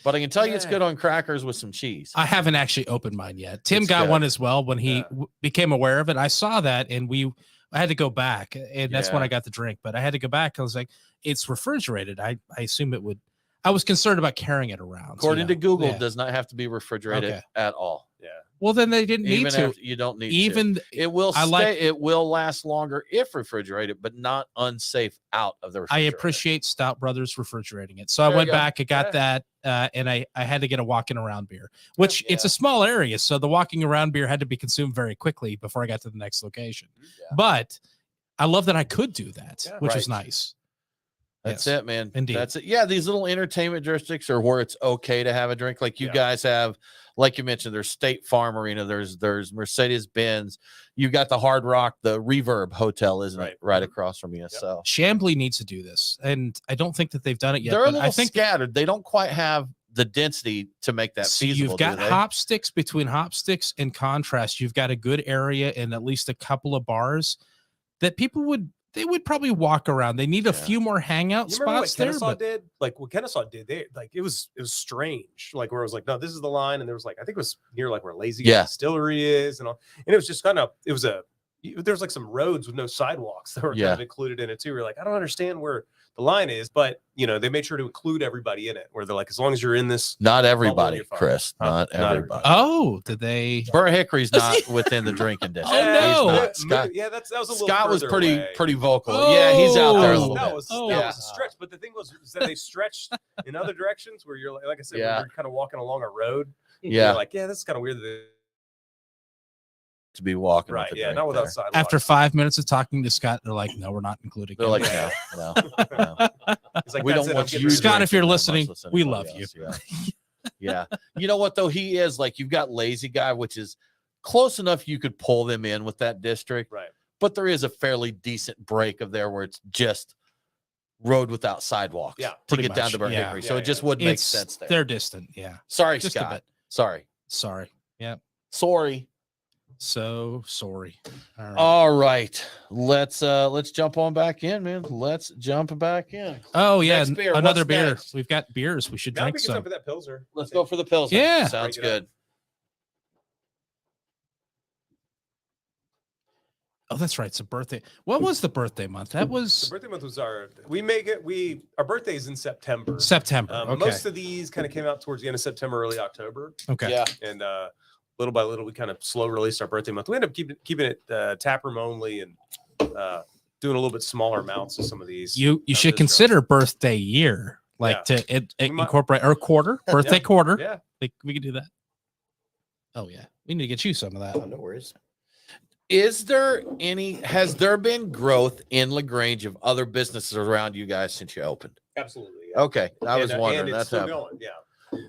but I can tell you it's good on crackers with some cheese. I haven't actually opened mine yet. Tim got one as well when he became aware of it. I saw that, and I had to go back, and that's when I got the drink. But I had to go back. I was like, it's refrigerated. I assume it would. I was concerned about carrying it around. According to Google, it does not have to be refrigerated at all. Yeah, Well, then they didn't need Even to. after, you don't need Even to. It will I stay. like- It will last longer if refrigerated, but not unsafe out of the I refrigerator. appreciate Stout Brothers refrigerating it. So I There you went go. back, I got that, and I had to get a walking around beer, which it's a small area. So the walking around beer had to be consumed very quickly before I got to the next location. Yeah. But I love that I could do that, which was Right. nice. That's Yes, it, man. indeed. That's it. Yeah, these little entertainment districts are where it's okay to have a drink. Like you guys have, like you mentioned, there's State Farm Arena, there's Mercedes Benz, you got the Hard Rock, the Reverb Hotel, isn't it, right across from you? So Chambly needs to do this, and I don't think that they've done it yet. they're a but little I think scattered. They don't quite have the density to make that so feasible. you've got do they? hop sticks. Between hop sticks and Contrast, you've got a good area and at least a couple of bars that people would probably walk around. They need a few more hangout You remember spots what there. Kennesaw But did? Like what Kennesaw did, they like it was strange. Like where it was like, no, this is the line, and there was like I think it was near like where Lazy Distillery is, and all, and it was just kind of there's like some roads with no sidewalks that were kind of included in it too. We're like, I don't understand where the line is, but they made sure to include everybody in it. Where they're like, as long as you're in this, not everybody, Chris, not everybody. Oh, did they? Burr Hickory's not within the drinking district. Oh, no. Scott, that was a little. Scott was further pretty away. vocal. Yeah, he's out there a little that bit. was a stretch, but the thing was that they stretched in other directions where you're like I said, when you're kind of walking along a road. Yeah, you're like this is kind of weird to be walking right. with Yeah, not without sidewalks. After 5 minutes of talking to Scott, they're like, "No, we're not including." They're him." like, no. He's like, We "That's don't it, want I'm you, getting Scott, if you're drinking listening, that much, we anybody love you. else. Yeah. You know what though? He is like you've got Lazy Guy, which is close enough you could pull them in with that district, right? But there is a fairly decent break of there where it's just road without sidewalks, to get down to Burr Hickory. So it just wouldn't make sense there. They're distant, yeah. Sorry, Just a Scott. bit. Sorry. Yeah. Sorry. So sorry. All right. Let's jump on back in, man. Let's jump back in. Oh yeah, Next beer. another What's beer. next? We've got beers. We should Now drink we can some. jump for that Pilsner. Let's go for the Pilsner. Yeah. Sounds good. Oh, that's right. It's a birthday. What was the birthday month? That was the birthday month was our birthday is in September. September. Okay. Most of these kind of came out towards the end of September, early October. Okay. Yeah. And little by little, we kind of slow released our birthday month. We ended up keeping it tap room only and doing a little bit smaller amounts of some of these. You should consider birthday year, like to incorporate or quarter, birthday quarter. Yeah. Like we could do that. Oh yeah. We need to get you some of that. Oh, no worries. Has there been growth in LaGrange of other businesses around you guys since you opened? Absolutely. Yeah. Okay. I was wondering. And it's That's still happening. going. Yeah.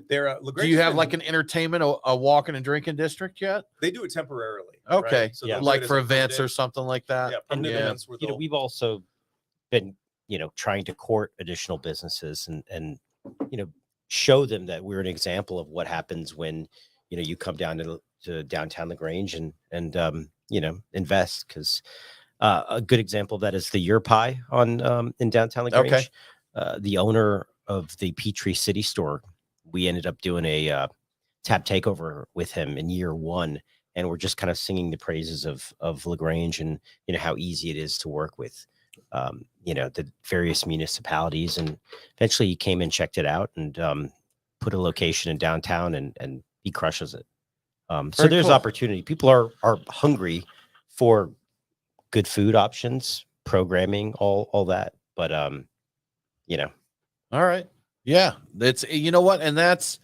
They're Do you have like an entertainment, a walking and drinking district yet? They do it temporarily. Okay. Right? So Like for events or something like that? Yeah. Permanent events where We've also been, trying to court additional businesses and show them that we're an example of what happens when, you come down to downtown LaGrange and invest, because a good example of that is the Your Pie on in downtown LaGrange. Okay. The owner of the Peachtree City store, we ended up doing a tap takeover with him in year one, and we're just kind of singing the praises of LaGrange and how easy it is to work with the various municipalities. And eventually he came and checked it out and put a location in downtown, and he crushes it. So there's opportunity. People are hungry for good food options, programming, all that. But all right. Yeah. That's what? And that's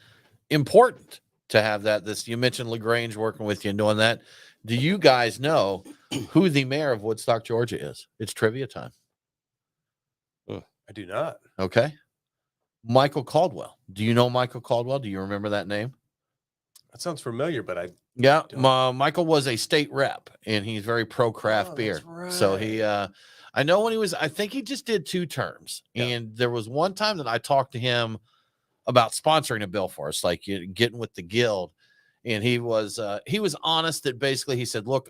important to have that. You mentioned LaGrange working with you and doing that. Do you guys know who the mayor of Woodstock, Georgia is? It's trivia time. I do not. Okay. Michael Caldwell. Do you know Michael Caldwell? Do you remember that name? That sounds familiar, but Michael was a state rep, and he's very pro craft beer. Right. So he, I know when I think he just did 2 terms, and there was one time that I talked to him about sponsoring a bill for us, like getting with the guild, and he was honest that basically he said, "Look,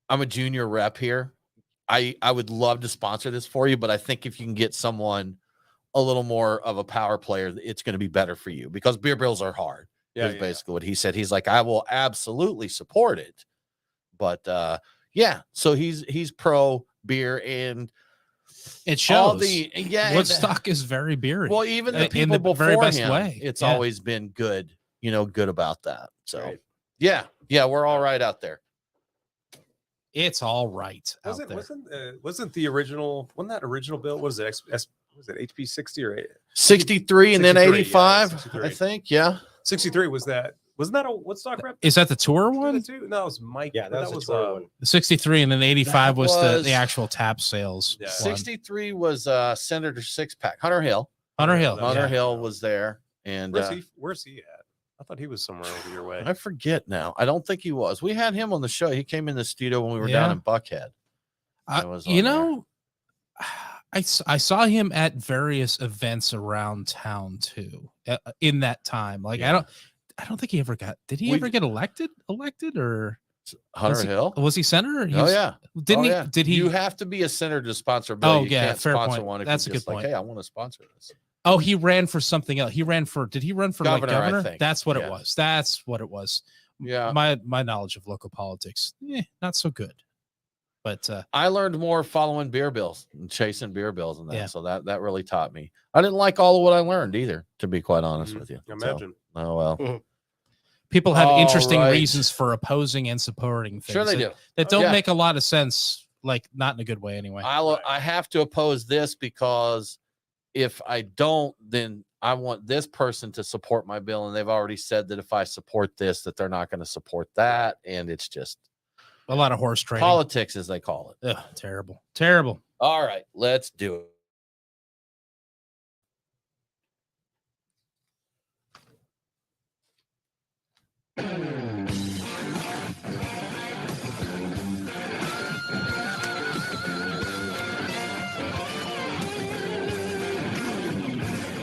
I'm a junior rep here. I would love to sponsor this for you, but I think if you can get someone a little more of a power player, it's going to be better for you because beer bills are hard." Is basically what he said. He's like, I will absolutely support it, but so he's pro beer, and it shows. Woodstock is very beery. Well, even the people before him, it's always been good, good about that. So Yeah, we're all right out there. It's all right out there. Wasn't the original? Wasn't that original build? What was it? Was it HP 60 or 63 and then 85? Yeah, I think. Yeah, 63 was that. Wasn't that a Woodstock rep? Is that the tour one? No, it was Mike. Yeah, that was the tour one. The 63 and then the 85 was was the actual tap sales. Yeah. one. 63 was Senator Six Pack. Hunter Hill. Hunter Hill. Hunter yeah. Hill was there, and Where's he at? I thought he was somewhere over your way. I forget now. I don't think he was. We had him on the show. He came in the studio when we were Yeah. down in Buckhead. You know, I saw him at various events around town too. In that time, like I don't think he ever got. Did he ever get elected? Or Hunter Hill? Was he senator? Oh yeah. Didn't he? Yeah. Did he? You have to be a senator to sponsor a bill. Oh You yeah, can't fair sponsor point. one if That's a you're good just like, point. hey, I want to sponsor this. Oh, he ran for something else. Did he run for Governor, I governor? think. That's what Yeah. it was. That's what it was. Yeah. My knowledge of local politics, not so good. But I learned more following beer bills and chasing beer bills and that. Yeah. So that really taught me. I didn't like all of what I learned either, to be quite honest with you. Imagine. So, oh well. people have All interesting right. reasons for opposing and supporting things. Sure they that, do. that don't Yeah. make a lot of sense, like not in a good way anyway. I have to oppose this because if I don't, then I want this person to support my bill, and they've already said that if I support this, that they're not going to support that, and it's just A lot of horse trading. politics, as they call it. Ugh, terrible. All right, let's do it.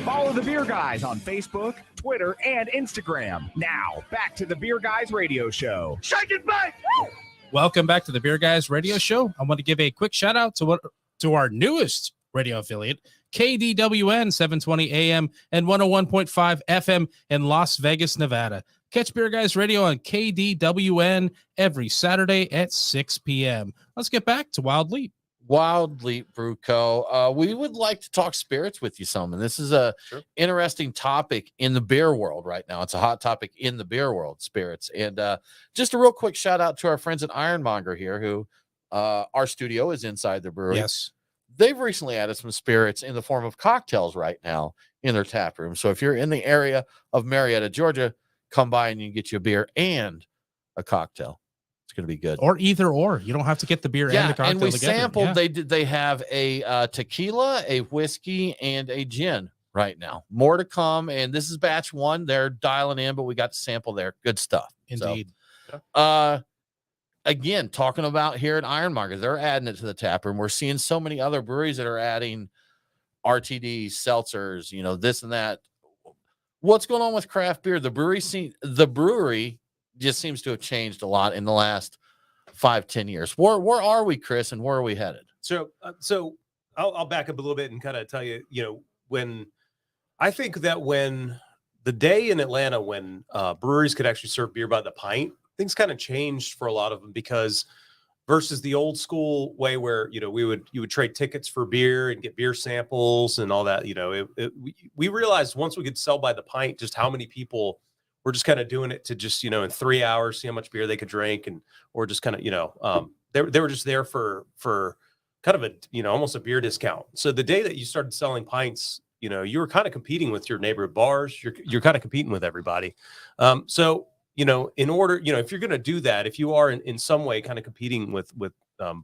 Follow the Beer Guys on Facebook, Twitter, and Instagram. Now, back to the Beer Guys Radio Show. Shake it back. Welcome back to the Beer Guys Radio Show. I want to give a quick shout out to our newest radio affiliate, KDWN 720 AM and 101.5 FM in Las Vegas, Nevada. Catch Beer Guys Radio on KDWN every Saturday at 6 p.m. Let's get back to Wild Leap. Wild Leap Brew Co. We would like to talk spirits with you some, and this is a interesting topic in the beer world right now. It's a hot topic in the beer world, spirits. And just a real quick shout out to our friends at Ironmonger here, who our studio is inside the brewery. Yes. They've recently added some spirits in the form of cocktails right now in their tap room. So if you're in the area of Marietta, Georgia, come by and you can get you a beer and a cocktail. It's going to be good. Or either or. You don't have to get the beer and the cocktail and we together. sampled. Yeah. They have a tequila, a whiskey, and a gin right now. More to come. And this is batch one. They're dialing in, but we got to sample there. Good stuff. Indeed. So, again, talking about here at Ironmonger, they're adding it to the tap room. We're seeing so many other breweries that are adding RTDs, seltzers, this and that. What's going on with craft beer? The brewery just seems to have changed a lot in the last 5-10 years. Where are we, Chris, and where are we headed? So I'll back up a little bit and kind of tell you, when I think that when the day in Atlanta when breweries could actually serve beer by the pint, things kind of changed for a lot of them, because versus the old school way where, you would trade tickets for beer and get beer samples and all that, we realized once we could sell by the pint, just how many people were just kind of doing it to just, in 3 hours, see how much beer they could drink, or just kind of, they were just there for kind of a, almost a beer discount. So the day that you started selling pints, you were kind of competing with your neighborhood bars. You're kind of competing with everybody. So, in order, if you're going to do that, if you are in some way kind of competing with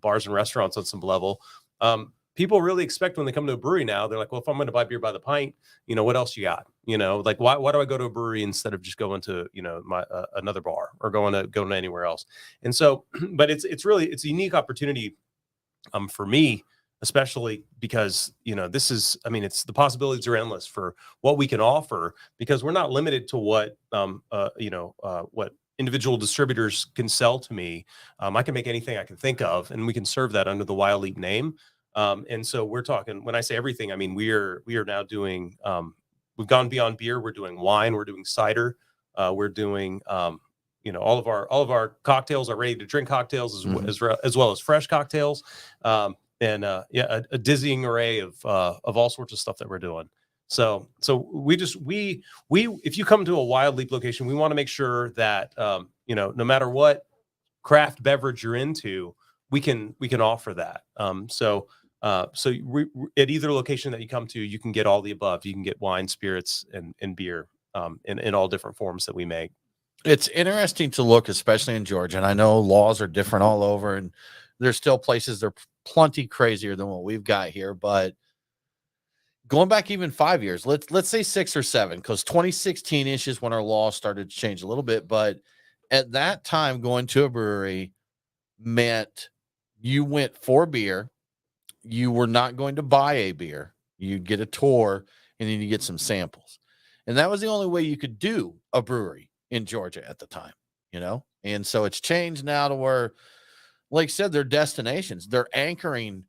bars and restaurants on some level, people really expect when they come to a brewery now, they're like, well, if I'm going to buy beer by the pint, what else you got? Like why do I go to a brewery instead of just going to, my another bar or going to anywhere else? And so, but it's a unique opportunity for me, especially because, it's the possibilities are endless for what we can offer, because we're not limited to what, what individual distributors can sell to me. I can make anything I can think of, and we can serve that under the Wild Leap name. And so we're talking, when I say everything, I mean, we are now doing, we've gone beyond beer. We're doing wine, we're doing cider. We're doing, all of our cocktails are ready to drink cocktails as well as fresh cocktails. And a dizzying array of all sorts of stuff that we're doing. So we if you come to a Wild Leap location, we want to make sure that, no matter what craft beverage you're into, we can offer that. So at either location that you come to, you can get all the above. You can get wine, spirits, and beer in all different forms that we make. It's interesting to look, especially in Georgia. And I know laws are different all over, and there's still places that are plenty crazier than what we've got here. But going back even 5 years, let's say 6 or 7, because 2016-ish is when our laws started to change a little bit. But at that time, going to a brewery meant you went for beer. You were not going to buy a beer. You'd get a tour, and then you get some samples. And that was the only way you could do a brewery in Georgia at the time, and so it's changed now to where, like I said, they're destinations. They're anchoring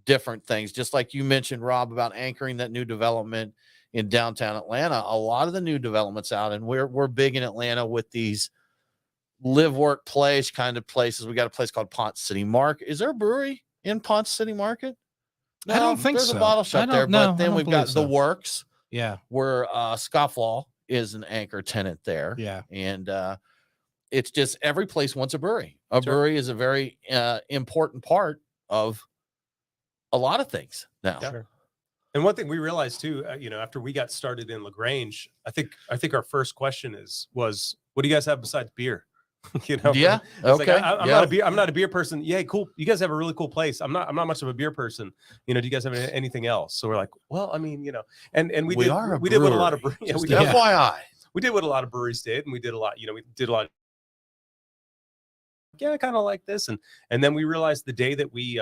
different things, just like you mentioned, Rob, about anchoring that new development in downtown Atlanta. A lot of the new developments out, and we're big in Atlanta with these live, work, play kind of places. We got a place called Ponce City Market. Is there a brewery in Ponce City Market? No, I don't think there's so. a bottle shop there, but then we've got the Works. Yeah, where Scofflaw is an anchor tenant there. Yeah. And it's just every place wants a brewery. A brewery is a very important part of a lot of things now. Yeah. Sure. And one thing we realized too, after we got started in LaGrange, I think our first question was, what do you guys have besides beer? Yeah. Okay. Like, I'm not a beer person. Yeah, cool. You guys have a really cool place. I'm not much of a beer person. Do you guys have anything else? So we're like, well, I mean, and we did what a lot of FYI. We did what a lot of breweries did, and we did a lot. We did a lot. Yeah, I kind of like this, and then we realized the day that we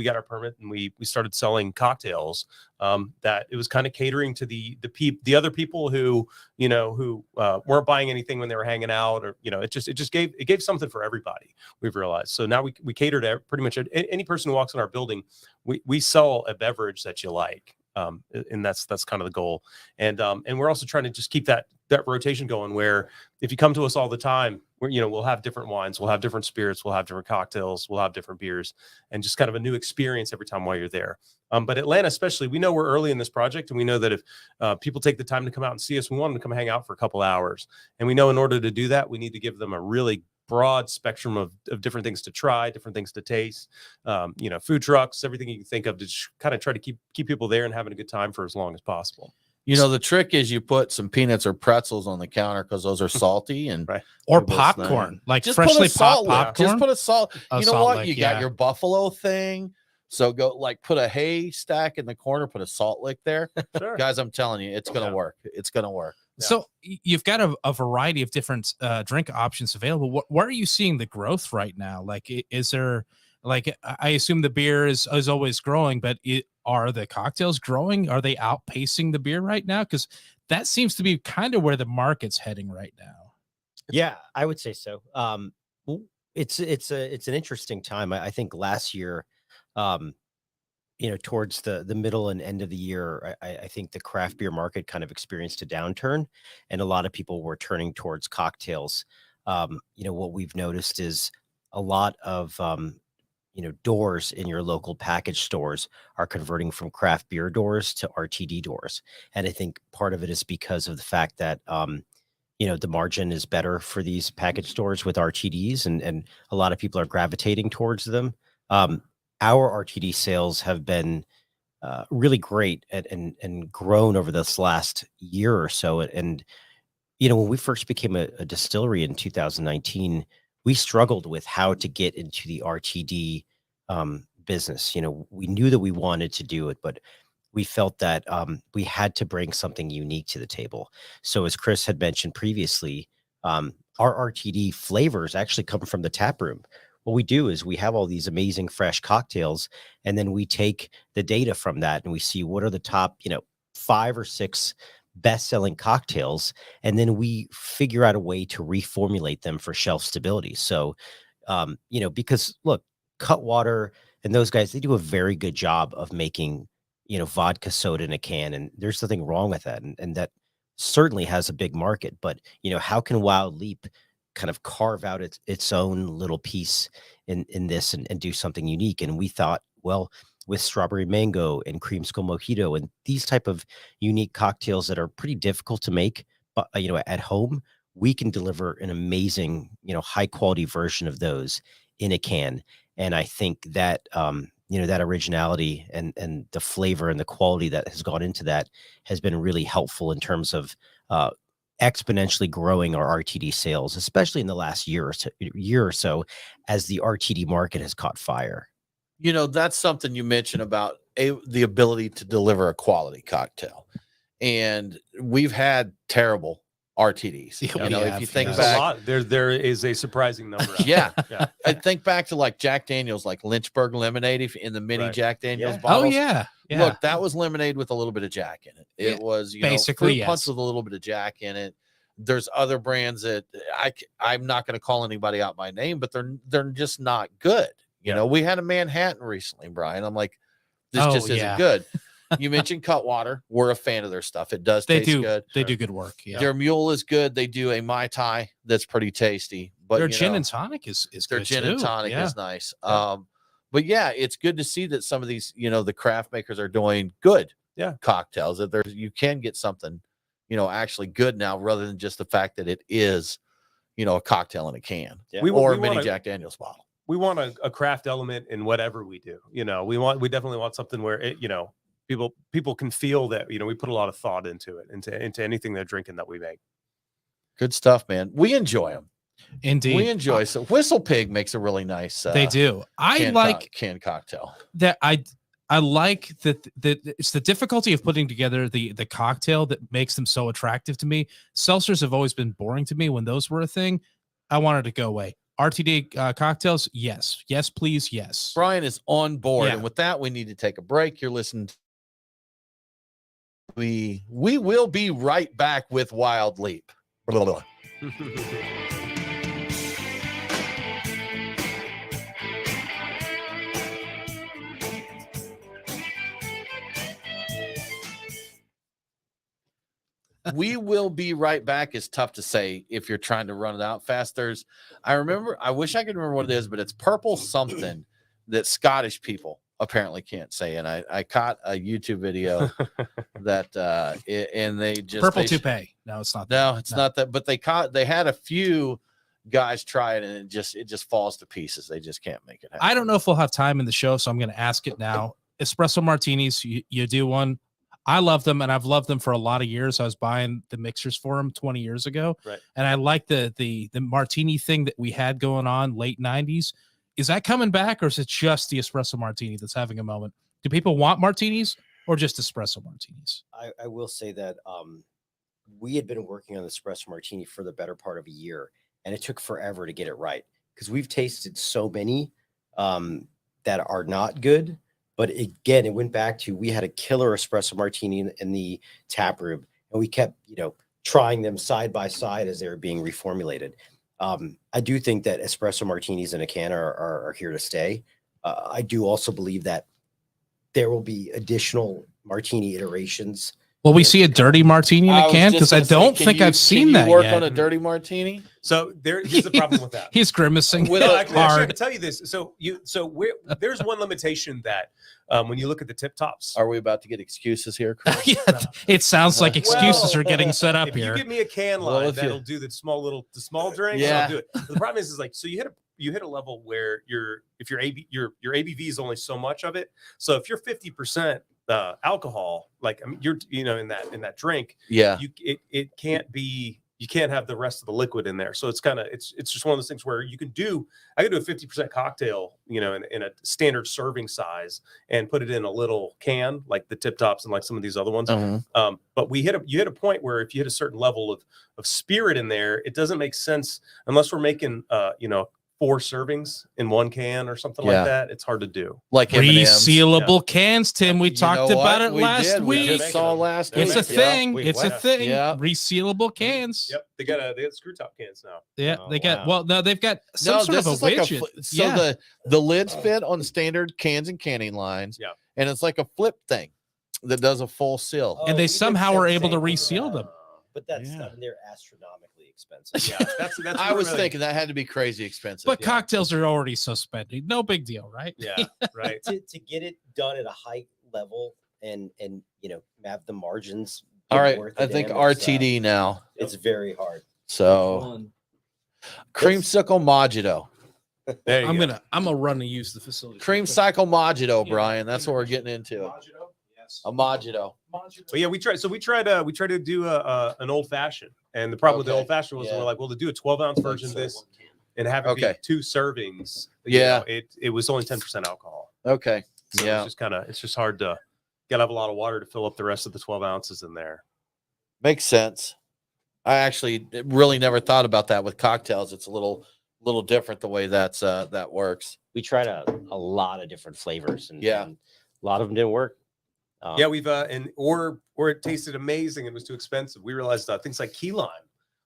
got our permit and we started selling cocktails, that it was kind of catering to the other people who weren't buying anything when they were hanging out, or it gave something for everybody. We've realized. So now we cater to pretty much any person who walks in our building. We sell a beverage that you like. And that's kind of the goal. And we're also trying to just keep that rotation going, where if you come to us all the time, we'll have different wines, we'll have different spirits, we'll have different cocktails, we'll have different beers, and just kind of a new experience every time while you're there. But Atlanta, especially, we know we're early in this project, and we know that if people take the time to come out and see us, we want them to come hang out for a couple hours. And we know in order to do that, we need to give them a really broad spectrum of different things to try, different things to taste, food trucks, everything you can think of, to just kind of try to keep people there and having a good time for as long as possible. The trick is you put some peanuts or pretzels on the counter because those are salty, and right. Or popcorn, like just freshly popped popcorn. Just put a salt. You know what? You got yeah. your buffalo thing. So go put a haystack in the corner, put a salt lick there. Sure. Guys, I'm telling you, it's gonna work. It's gonna work. Yeah. So you've got a variety of different drink options available. Where are you seeing the growth right now? Like, is there, like, I assume the beer is always growing, but are the cocktails growing? Are they outpacing the beer right now? Because that seems to be kind of where the market's heading right now. Yeah, I would say so. It's an interesting time. I think last year, towards the middle and end of the year, I think the craft beer market kind of experienced a downturn, and a lot of people were turning towards cocktails. What we've noticed is a lot of doors in your local package stores are converting from craft beer doors to RTD doors. And I think part of it is because of the fact that, the margin is better for these package stores with RTDs, and a lot of people are gravitating towards them. Our RTD sales have been really great and grown over this last year or so. And, when we first became a distillery in 2019, we struggled with how to get into the RTD business. We knew that we wanted to do it, but we felt that we had to bring something unique to the table. So as Chris had mentioned previously, our RTD flavors actually come from the tap room. What we do is we have all these amazing fresh cocktails, and then we take the data from that and we see what are the top, 5 or 6 best-selling cocktails, and then we figure out a way to reformulate them for shelf stability. So, because look, Cutwater and those guys, they do a very good job of making, vodka soda in a can, and there's nothing wrong with that. And that certainly has a big market, but, how can Wild Leap kind of carve out its own little piece in this and do something unique? And we thought, well, with strawberry mango and creamsicle mojito and these type of unique cocktails that are pretty difficult to make, but at home, we can deliver an amazing, high quality version of those in a can. And I think that, that originality and the flavor and the quality that has gone into that has been really helpful in terms of exponentially growing our RTD sales, especially in the last year or so, as the RTD market has caught fire. That's something you mentioned about the ability to deliver a quality cocktail. And we've had terrible RTDs. If you think back, there is a surprising number. Yeah. I think back to like Jack Daniels, like Lynchburg lemonade in the mini Jack Daniels bottles. Oh yeah. Look, that was lemonade with a little bit of Jack in it. It was, basically fruit punch with a little bit of Jack in it. There's other brands that I'm not going to call anybody out by name, but they're just not good. We had a Manhattan recently, Brian. I'm like, this just isn't good. You mentioned Cutwater. We're a fan of their stuff. It does taste good. They do good work. Yeah. Their mule is good. They do a Mai Tai that's pretty tasty. But their gin and tonic is their good gin too. and tonic Yeah. is nice. But yeah, it's good to see that some of these, the craft makers are doing good cocktails. That you can get something, actually good now, rather than just the fact that it is, a cocktail in a can or a mini Jack Daniels bottle. We want a craft element in whatever we do. We definitely want something where it, people can feel that, we put a lot of thought into it, into anything they're drinking that we make. Good stuff, man. We enjoy them. Indeed. We enjoy. So Whistle Pig makes a really nice. They do. I like canned cocktail. That I like that it's the difficulty of putting together the cocktail that makes them so attractive to me. Seltzers have always been boring to me when those were a thing. I wanted to go away. RTD cocktails, yes, please, yes. Brian is on board, and with that, we need to take a break. You're listening. We will be right back with Wild Leap. Blah, blah, blah. We will be right back is tough to say if you're trying to run it out fast. I wish I could remember what it is, but it's purple something that Scottish people apparently can't say. And I caught a YouTube video that and they just purple toupee. No, it's not. No, it's not that. But they had a few guys try it, and it just falls to pieces. They just can't make it happen. I don't know if we'll have time in the show, so I'm going to ask it now. Espresso martinis, you do one. I love them, and I've loved them for a lot of years. I was buying the mixers for them 20 years ago, right? And I like the martini thing that we had going on late 90s. Is that coming back, or is it just the espresso martini that's having a moment? Do people want martinis or just espresso martinis? I will say that we had been working on the espresso martini for the better part of a year, and it took forever to get it right because we've tasted so many that are not good. But again, it went back to, we had a killer espresso martini in the tap room, and we kept, trying them side by side as they were being reformulated. I do think that espresso martinis in a can are here to stay. I do also believe that there will be additional martini iterations. Will we see a dirty martini in a can? Because I don't think I've seen that work yet. on a dirty martini? So here's the problem with that. He's grimacing. Actually, I can tell you this. So there's one limitation that when you look at the tip tops. Are we about to get excuses here? Yeah, it sounds like excuses are getting set up if here. You give me a can line that'll do the small drink. Yeah. I'll do it. But the problem is like, so you hit a level where your ABV is only so much of it. So if you're 50% alcohol, like, I mean, you're in that drink, it can't be, you can't have the rest of the liquid in there. So it's just one of those things where I could do a 50% cocktail, in a standard serving size and put it in a little can like the Tip Tops and like some of these other ones. Mm-hmm. But you hit a point where if you hit a certain level of spirit in there, it doesn't make sense unless we're making 4 servings in one can or something like that. It's hard to do. Like resealable cans, Tim. We talked about it last week. We just saw last week. It's a thing. It's a thing. Yeah. Resealable cans. Yep. They got screw top cans now. Yeah. They've got some sort of a widget. The lids fit on standard cans and canning lines. Yeah. And it's like a flip thing that does a full seal. And they somehow are able to reseal them. But they're astronomically expensive. Yeah, that's I was thinking that had to be crazy expensive. But cocktails are already so spendy. No big deal, right? Yeah, right. to get it done at a high level and have the margins. All right, I think RTD now. It's very hard. So creamsicle mojito. There you go. I'm gonna run and use the facility. Creamsicle mojito, Yeah. Brian. That's what we're getting into. Yes. A mojito. But yeah, we tried to do an old fashioned, and the problem with the Okay. old fashioned was Yeah. we're like, well, to do a 12-ounce version of this and have it be Okay. 2 servings. Yeah. It was only 10% alcohol. Okay. So Yeah. it's just hard to gotta have a lot of water to fill up the rest of the 12 ounces in there. Makes sense. I actually really never thought about that with cocktails. It's a little different the way that works. We tried a lot of different flavors, and Yeah. and a lot of them didn't work. Yeah, we've or it tasted amazing and was too expensive. We realized things like key lime.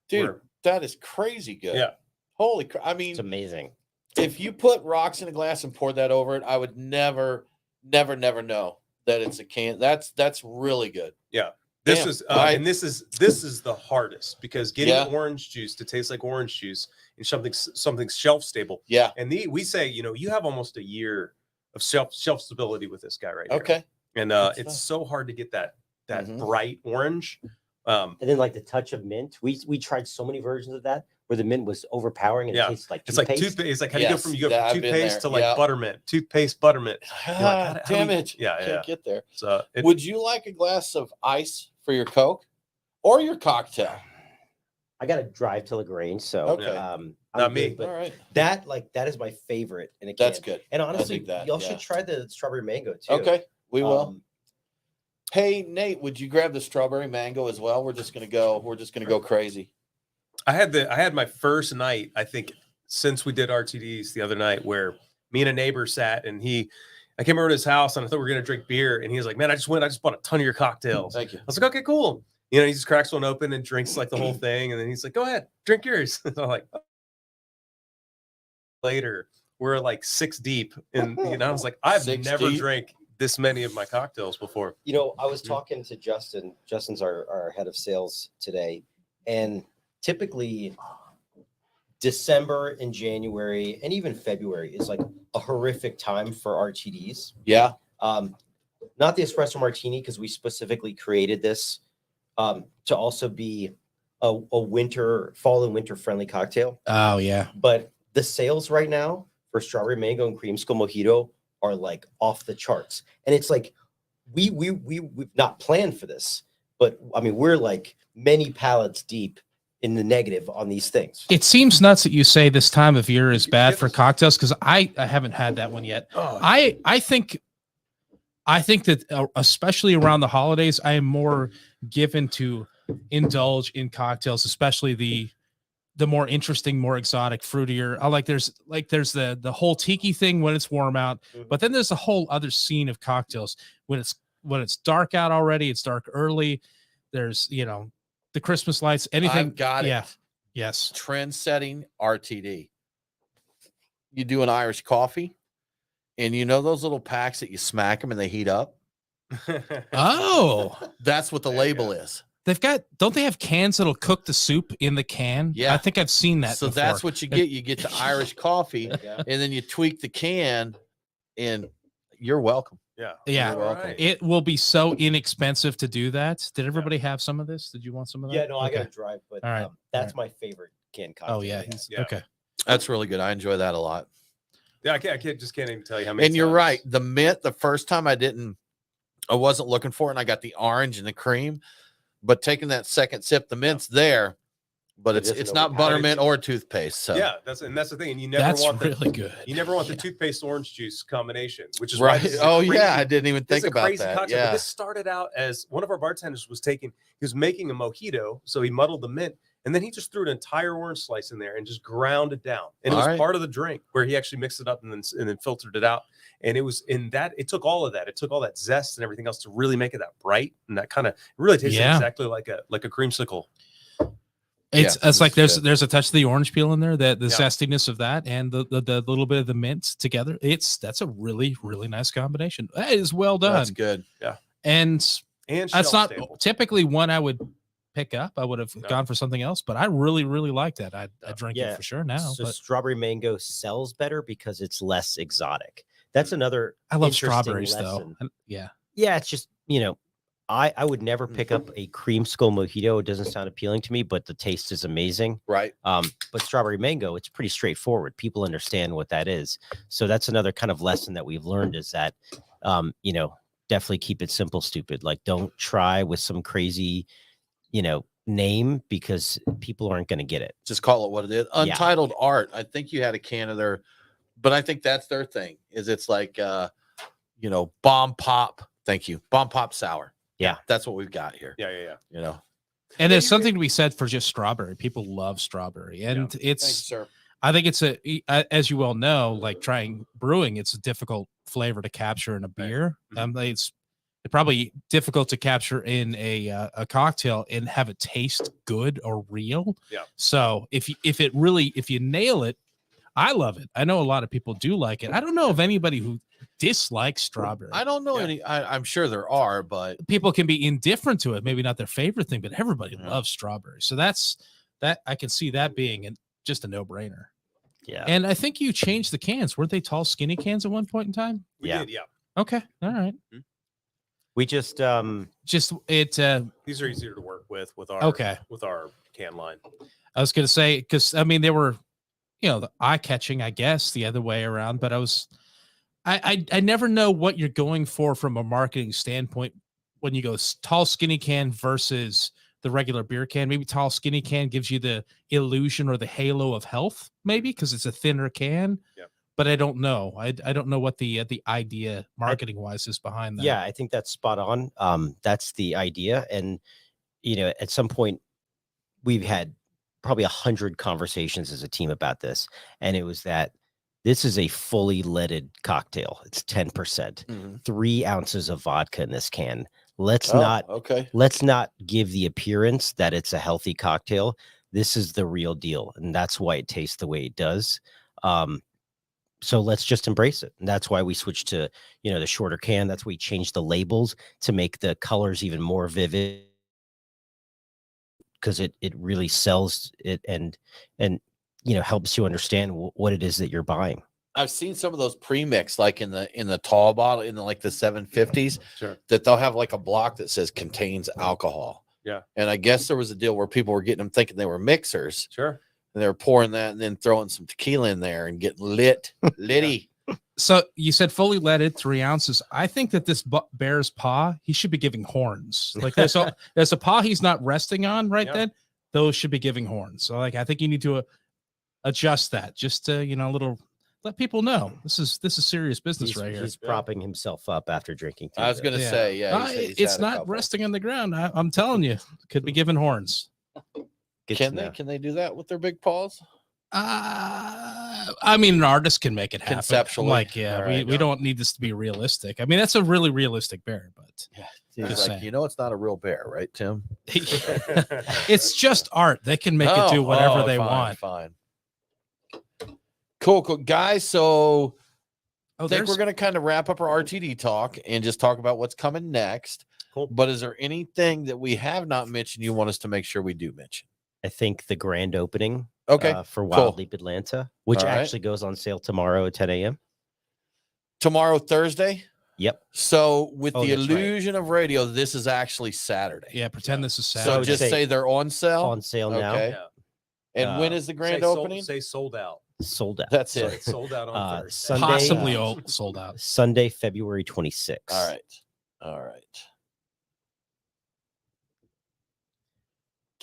Dude, were- that is crazy good. Yeah. Holy crap. I mean, It's amazing. if you put rocks in a glass and poured that over it, I would never know that it's a can. That's really good. Yeah. This Damn, is I- this is the hardest because getting Yeah. orange juice to taste like orange juice is something shelf stable. Yeah. And we say, you have almost a year of shelf stability with this guy right here. Okay. And Good it's stuff. so hard to get that Mhm. bright orange. And then like the touch of mint. We tried so many versions of that where the mint was overpowering and Yeah. it tastes like It's like toothpaste. toothpaste. It's like how you go Yes, from that I've been toothpaste there. to like Yeah. buttermint, toothpaste, buttermint. You're like, how do Damn we- it. Yeah, Can't yeah. get there. So Would you like a glass of ice for your Coke or your cocktail? I got to drive to LaGrange, so Okay. I'm Not good, me. But All right. that is my favorite in a can. That's good. And honestly, dig that, y'all yeah. should try the strawberry mango too. Okay. We will. Um, Hey, Nate, would you grab the strawberry mango as well? We're just gonna go crazy. I had my first night, I think, since we did RTDs the other night, where me and a neighbor sat and I came over to his house and I thought we were gonna drink beer, and he was like, "Man, I just bought a ton of your cocktails." Thank you. I was like, "Okay, cool." He just cracks one open and drinks like the whole thing, and then he's like, "Go ahead, drink yours." So I'm like, later we're like 6 deep, and I was like, I've 6 never deep? drank this many of my cocktails before. I was talking to Justin. Justin's our head of sales today, and typically December and January and even February is like a horrific time for RTDs. Yeah. Not the espresso martini because we specifically created this to also be a fall and winter friendly cocktail. Oh yeah. But the sales right now for strawberry mango and creamsicle mojito are like off the charts, and it's like we've not planned for this, but I mean we're like many pallets deep in the negative on these things. It seems nuts that you say this time of year is bad for cocktails because I haven't had that one yet. Oh, I think that especially around the holidays, I am more given to indulge in cocktails, especially the more interesting, more exotic, fruitier. There's the whole tiki thing when it's warm out, but then there's a whole other scene of cocktails when it's dark out already. It's dark early. There's the Christmas lights. Anything. I've got it. Yeah. Yes. Trend-setting RTD. You do an Irish coffee, and those little packs that you smack them and they heat up. Oh, That's what the label is. don't they have cans that'll cook the soup in the can? Yeah. I think I've seen that. So before. that's what you get. You get the Irish coffee, and then you tweak the can, and you're welcome. yeah. Yeah. You're welcome. It will be so inexpensive to do that. Did everybody have some of this? Did you want some of that? Yeah, no, I Okay. got to drive, but All right. that's my favorite canned cocktail. Oh yeah. Yeah. Okay. That's really good. I enjoy that a lot. Yeah, I can't even tell you how many. And you're times. right. The mint, the first time I wasn't looking for it, and I got the orange and the cream. But taking that second sip, the mint's there, but It it's isn't not overpowering. buttermint or toothpaste. So Yeah, that's the thing, and you never That's want really good. You never want the toothpaste orange juice combination, which is right. Why this is a Oh crazy- yeah, I didn't even this is think a about crazy that. cocktail. But Yeah. this started out as one of our bartenders he was making a mojito, so he muddled the mint, and then he just threw an entire orange slice in there and just ground it down. And it All was right. part of the drink where he actually mixed it up and then filtered it out. And it was in that it took all of that. It took all that zest and everything else to really make it that bright and that kind of really tasted Yeah. exactly like a creamsicle. It's Yeah, it's like this is there's a touch of the orange peel in there, the Yeah. zestiness of that, and the little bit of the mint together. That's a really really nice combination. That is well done. That's good. And And that's shelf not stable. typically one I would pick up. I would have No. gone for something else, but I really really like that. I drink Yeah. it for sure now. So But strawberry mango sells better because it's less exotic. That's another. I love interesting strawberries lesson. though. Yeah. Yeah, it's just I would never pick up a creamsicle mojito. It doesn't sound appealing to me, but the taste is amazing. Right. But strawberry mango, it's pretty straightforward. People understand what that is. So that's another kind of lesson that we've learned is that, definitely keep it simple, stupid. Like don't try with some crazy, name because people aren't going to get it. Just call it what it is. Untitled Art. I think you had a can of their, but I think that's their thing is it's like, Bomb Pop. Thank you. Bomb Pop Sour. Yeah. That's what we've got here. Yeah. And there's something to be said for just strawberry. People love strawberry, and Thanks, sir. I think it's as you well know, like trying brewing, it's a difficult flavor to capture in a beer. It's probably difficult to capture in a cocktail and have it taste good or real. Yeah. So if you nail it, I love it. I know a lot of people do like it. I don't know of anybody who dislikes strawberry. I don't know any. I'm sure there are, but people can be indifferent to it. Maybe not their favorite thing, but everybody loves strawberry. So that's that. I can see that being just a no-brainer. Yeah. And I think you changed the cans. Weren't they tall, skinny cans at one point in time? We did, yeah. Okay. All right. We just these are easier to work with our can line. I was gonna say because they were, the eye catching, I guess, the other way around. But I never know what you're going for from a marketing standpoint when you go tall, skinny can versus the regular beer can. Maybe tall, skinny can gives you the illusion or the halo of health, maybe because it's a thinner can. Yeah. But I don't know. I don't know what the idea marketing wise is behind that. Yeah, I think that's spot on. That's the idea. And, at some point we've had probably 100 conversations as a team about this. And it was that this is a fully leaded cocktail. It's 10%, 3 ounces of vodka in this can. Let's not give the appearance that it's a healthy cocktail. This is the real deal. And that's why it tastes the way it does. So let's just embrace it. And that's why we switched to, the shorter can. That's why we changed the labels to make the colors even more vivid. Because it really sells it and helps you understand what it is that you're buying. I've seen some of those pre-mix like in the tall bottle in the 750s that they'll have like a block that says contains alcohol. Yeah. And I guess there was a deal where people were getting them thinking they were mixers. Sure. And they were pouring that and then throwing some tequila in there and getting litty. So you said fully leaded, 3 ounces. I think that this bear's paw, he should be giving horns. Like there's a paw he's not resting on then. Those should be giving horns. So I think you need to adjust that just to, little let people know this is serious business here. He's propping himself up after drinking. I was going to say, it's not resting on the ground. I'm telling you, could be giving horns. Can they do that with their big paws? An artist can make it happen. Conceptually. We don't need this to be realistic. That's a really realistic bear, but it's not a real bear, right, Tim? It's just art. They can make it do whatever they want. Fine. Cool, guys. So I think we're going to kind of wrap up our RTD talk and just talk about what's coming next. Cool. But is there anything that we have not mentioned you want us to make sure we do mention? I think the grand opening for Wild Leap Atlanta, which actually goes on sale tomorrow at 10 a.m. Tomorrow, Thursday? Yep. So with the illusion of radio, this is actually Saturday. Yeah, pretend this is Saturday. So just say they're on sale? On sale now. Okay. Yeah. And when is the grand opening? Say sold out. Sold out. That's it. It's sold out on Thursday. Sunday, possibly sold out. Sunday, February 26th. All right.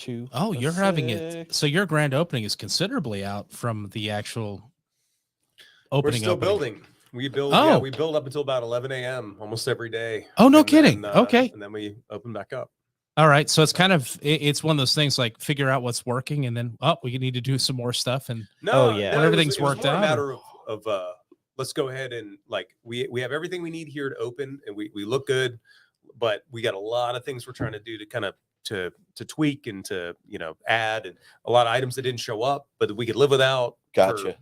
You're having it. So your grand opening is considerably out from the actual opening. We're still building. We build up until about 11 a.m. almost every day. Oh, no kidding. Okay. And then we open back up. All right. So it's one of those things like figure out what's working and then we need to do some more stuff. And when everything's worked out. A matter of let's go ahead and we have everything we need here to open and we look good, but we got a lot of things we're trying to do to kind of to tweak and to add and a lot of items that didn't show up but that we could live without. Gotcha.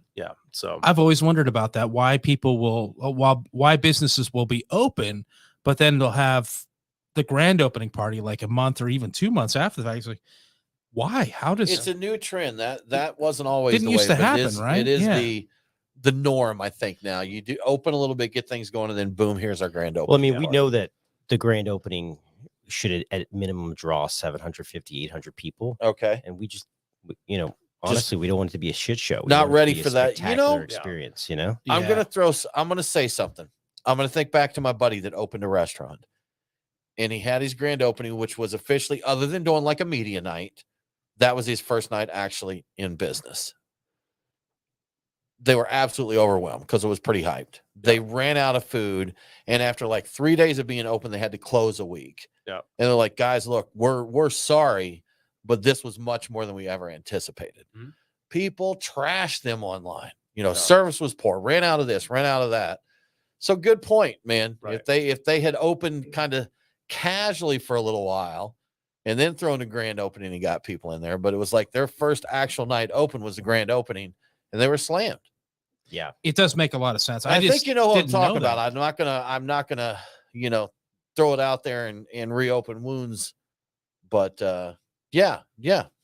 So I've always wondered about that, why people why businesses will be open but then they'll have the grand opening party like a month or even 2 months after the fact. It's like, why? How does it's a new trend that wasn't always didn't the used way, to happen, right? It is the norm, I think. Now you do open a little bit, get things going, and then boom, here's our grand opening. Well, we know that the grand opening should at minimum draw 750, 800 people. Okay. And we just, honestly, we don't want it to be a shit show. We Not want it to ready be a for that. spectacular experience, I'm going to say something. I'm going to think back to my buddy that opened a restaurant, and he had his grand opening, which was officially, other than doing like a media night, that was his first night actually in business. They were absolutely overwhelmed because it was pretty hyped. They ran out of food, and after like 3 days of being open, they had to close a week. Yeah. And they're like, guys, look, we're sorry, but this was much more than we ever anticipated. Mm-hmm. People trashed them online. Service was poor, ran out of this, ran out of that. So good point, man. Right. If they had opened kind of casually for a little while and then thrown a grand opening and got people in there, but it was like their first actual night open was the grand opening, and they were slammed. Yeah, it does make a lot of sense. I think you know what I'm talking about. I'm not gonna throw it out there and reopen wounds, but yeah.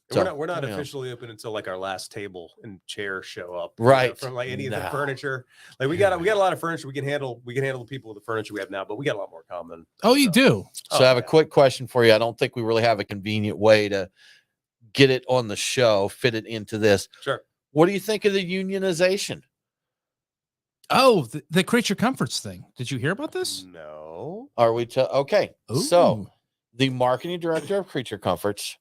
So, we're not officially open until like our last table and chair show up, right? From like any of the furniture. Like we got a lot of furniture. We can handle the people with the furniture we have now, but we got a lot more common. Oh, you do. So I have a quick question for you. I don't think we really have a convenient way to get it on the show, fit it into this. Sure. What do you think of the unionization? Oh, the Creature Comforts thing. Did you hear about this? No. Are we okay? Ooh. So the marketing director of Creature Comforts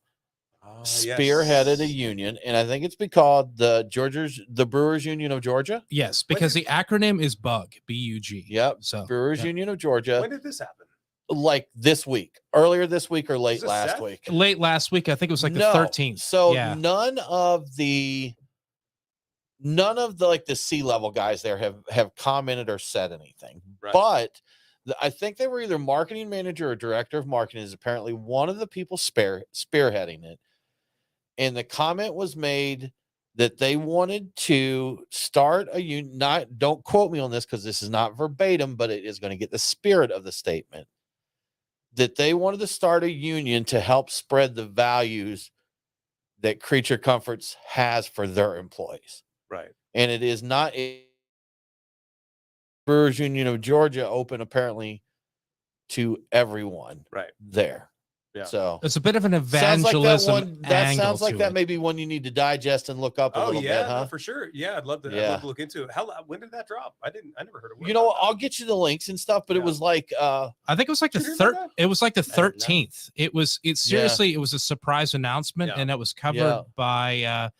spearheaded a union, and I think it's called the Brewers Union of Georgia. Yes, because the acronym is BUG, B-U-G. Yep. So Brewers Union of Georgia. When did this happen? Like this week, earlier this week, or late last week? Late last week. I think it was like the 13th. So none of the like the C-level guys there have commented or said anything. Right. But I think they were either marketing manager or director of marketing is apparently one of the people spearheading it. And the comment was made that they wanted to start a union. Don't quote me on this because this is not verbatim, but it is going to get the spirit of the statement. That they wanted to start a union to help spread the values that Creature Comforts has for their employees. Right. And it is not a Brewers Union of Georgia open apparently to everyone there. Yeah. So it's a bit of an evangelism. Sounds like that may be one you need to digest and look up a little bit, huh? No, for sure. Yeah, I'd love to look into it. When did that drop? I never heard of it. You know what? I'll get you the links and stuff, but it was like I think it was like the 13th. It was a surprise announcement, and it was covered by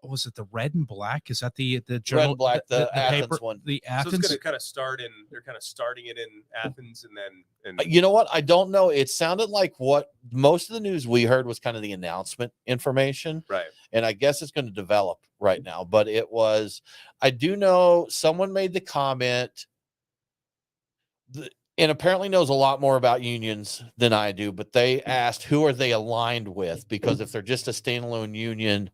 was it the Red and Black? Is that the journal? Red and Black, the Athens paper one. The Athens. So it's going to kind of start in. They're kind of starting it in Athens, and then. You know what? I don't know. It sounded like what most of the news we heard was kind of the announcement information, right? And I guess it's going to develop right now. But it was. I do know someone made the comment, and apparently knows a lot more about unions than I do. But they asked who are they aligned with, because if they're just a standalone union,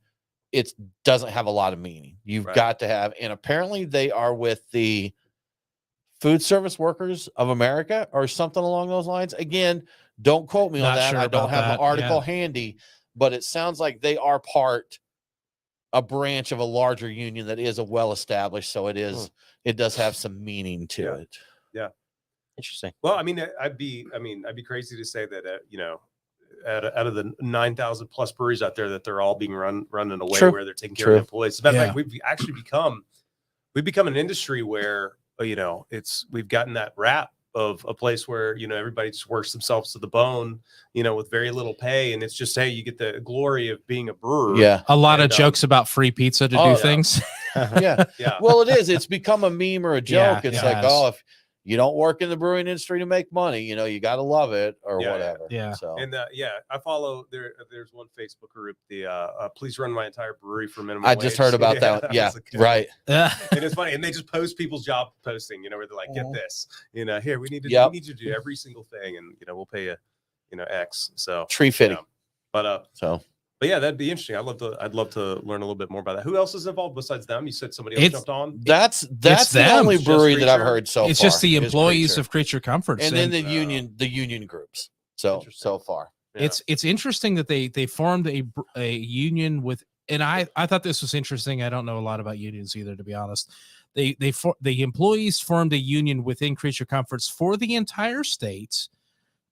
it doesn't have a lot of meaning. You've got to have, and apparently they are with the Food Service Workers of America or something along those lines. Again, don't quote me on that. I don't have the article handy, but it sounds like they are a branch of a larger union that is a well-established. So it does have some meaning to it. Yeah. Interesting. Well, I mean, I'd be crazy to say that, out of the 9,000 plus breweries out there, that they're all being run in a way where they're taking care of employees. As a matter of fact, we've actually become an industry where we've gotten that rap of a place where everybody just works themselves to the bone, with very little pay, and it's just, hey, you get the glory of being a brewer. Yeah, a lot of jokes about free pizza to do things. Yeah. Well, it is. It's become a meme or a joke. It's like, if you don't work in the brewing industry to make money, you got to love it or whatever. Yeah. So, and I follow there's one Facebook group, please run my entire brewery for minimum I wage. just heard about that. Yeah. Right. And it's funny. And they just post people's job posting, where they're like, get this, here, we need to do every single thing. And, we'll pay you, X. So tree fitting. But yeah, that'd be interesting. I'd love to learn a little bit more about that. Who else is involved besides them? You said somebody else jumped on. That's the only brewery that I've heard so far. It's just the employees of Creature Comforts, and then the union groups. So far, it's interesting that they formed a union with, and I thought this was interesting. I don't know a lot about unions either, to be honest. The employees formed a union within Creature Comforts for the entire state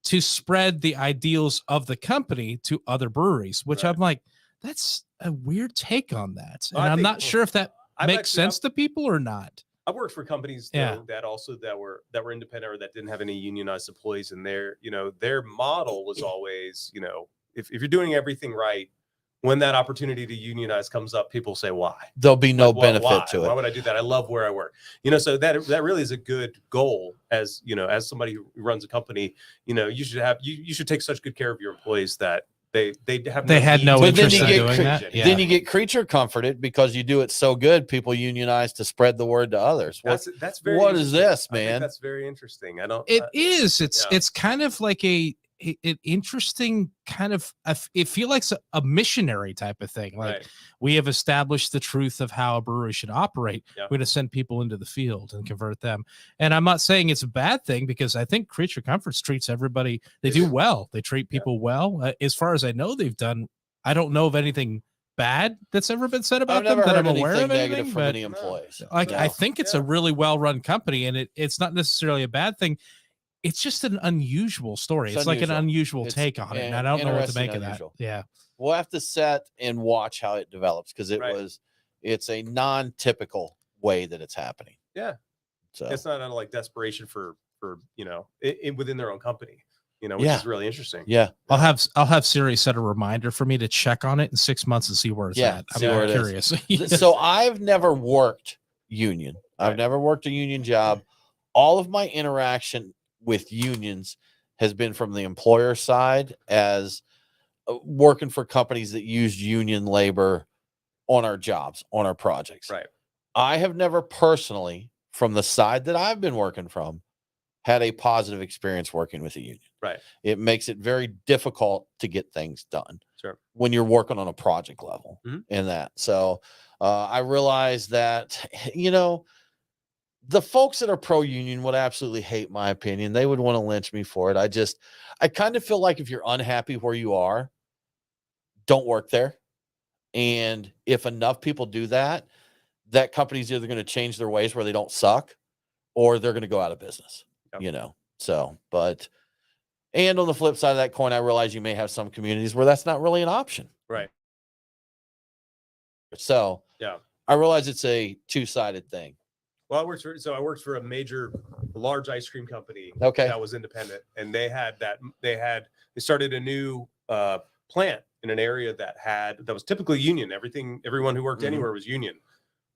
to spread the ideals of the company to other breweries, which Right. I'm like, that's a weird take on that. And Well, I I'm think- not sure if that makes actually- sense to people or not. I've worked for companies though, Yeah. that were independent or that didn't have any unionized employees, and their model was always, if you're doing everything right, when that opportunity to unionize comes up, people say why. There'll be no Like, benefit why? to Why it. would I do that? I love where I work. So that really is a good goal as somebody who runs a company. You should take such good care of your employees that they had no But then interest you in get doing cre- that. Yeah. Then you get creature comforted because you do it so good. People unionize to spread the word to others. That's very what is interesting. this, I think man? that's very interesting. I don't. It is. It's yeah. it's kind of like an interesting kind of. It feels like a missionary type of thing. Like Right. we have established the truth of how a brewery should operate. Yeah. We're going to send people into the field and convert them. And I'm not saying it's a bad thing because I think Creature Comforts treats everybody. They do well. They treat people well. As far as I know, they've done. I don't know of anything bad that's ever been said about I've them never that heard I'm aware anything of negative anything, from but any employees. like I No. think it's a really well-run company, and it's not necessarily a bad thing. It's just an unusual story. It's like an unusual It's take on it, and I don't know what to make of that. unusual. Yeah. We'll have to set and watch how it develops because it's a non-typical way that it's happening. Yeah. So It's not out of like desperation for within their own company, which is really interesting. yeah. I'll have Siri set a reminder for me to check on it in 6 months and see where it's at. see I'm where it curious. is. So I've never worked union. I've never worked a union job. All of my interaction with unions has been from the employer side as working for companies that use union labor on our jobs, on our projects. Right. I have never personally, from the side that I've been working from, had a positive experience working with a union. Right. It makes it very difficult to get things done. Sure. When you're working on a project level in that. So I realize that, the folks that are pro-union would absolutely hate my opinion. They would want to lynch me for it. I kind of feel like if you're unhappy where you are, don't work there. And if enough people do that, that company's either going to change their ways where they don't suck or they're going to go out of business, and on the flip side of that coin, I realize you may have some communities where that's not really an option. Right. So yeah, I realize it's a two-sided thing. Well, I worked for a large ice cream company. Okay. That was independent, and they started a new plant in an area that was typically union. Everyone who worked anywhere was union.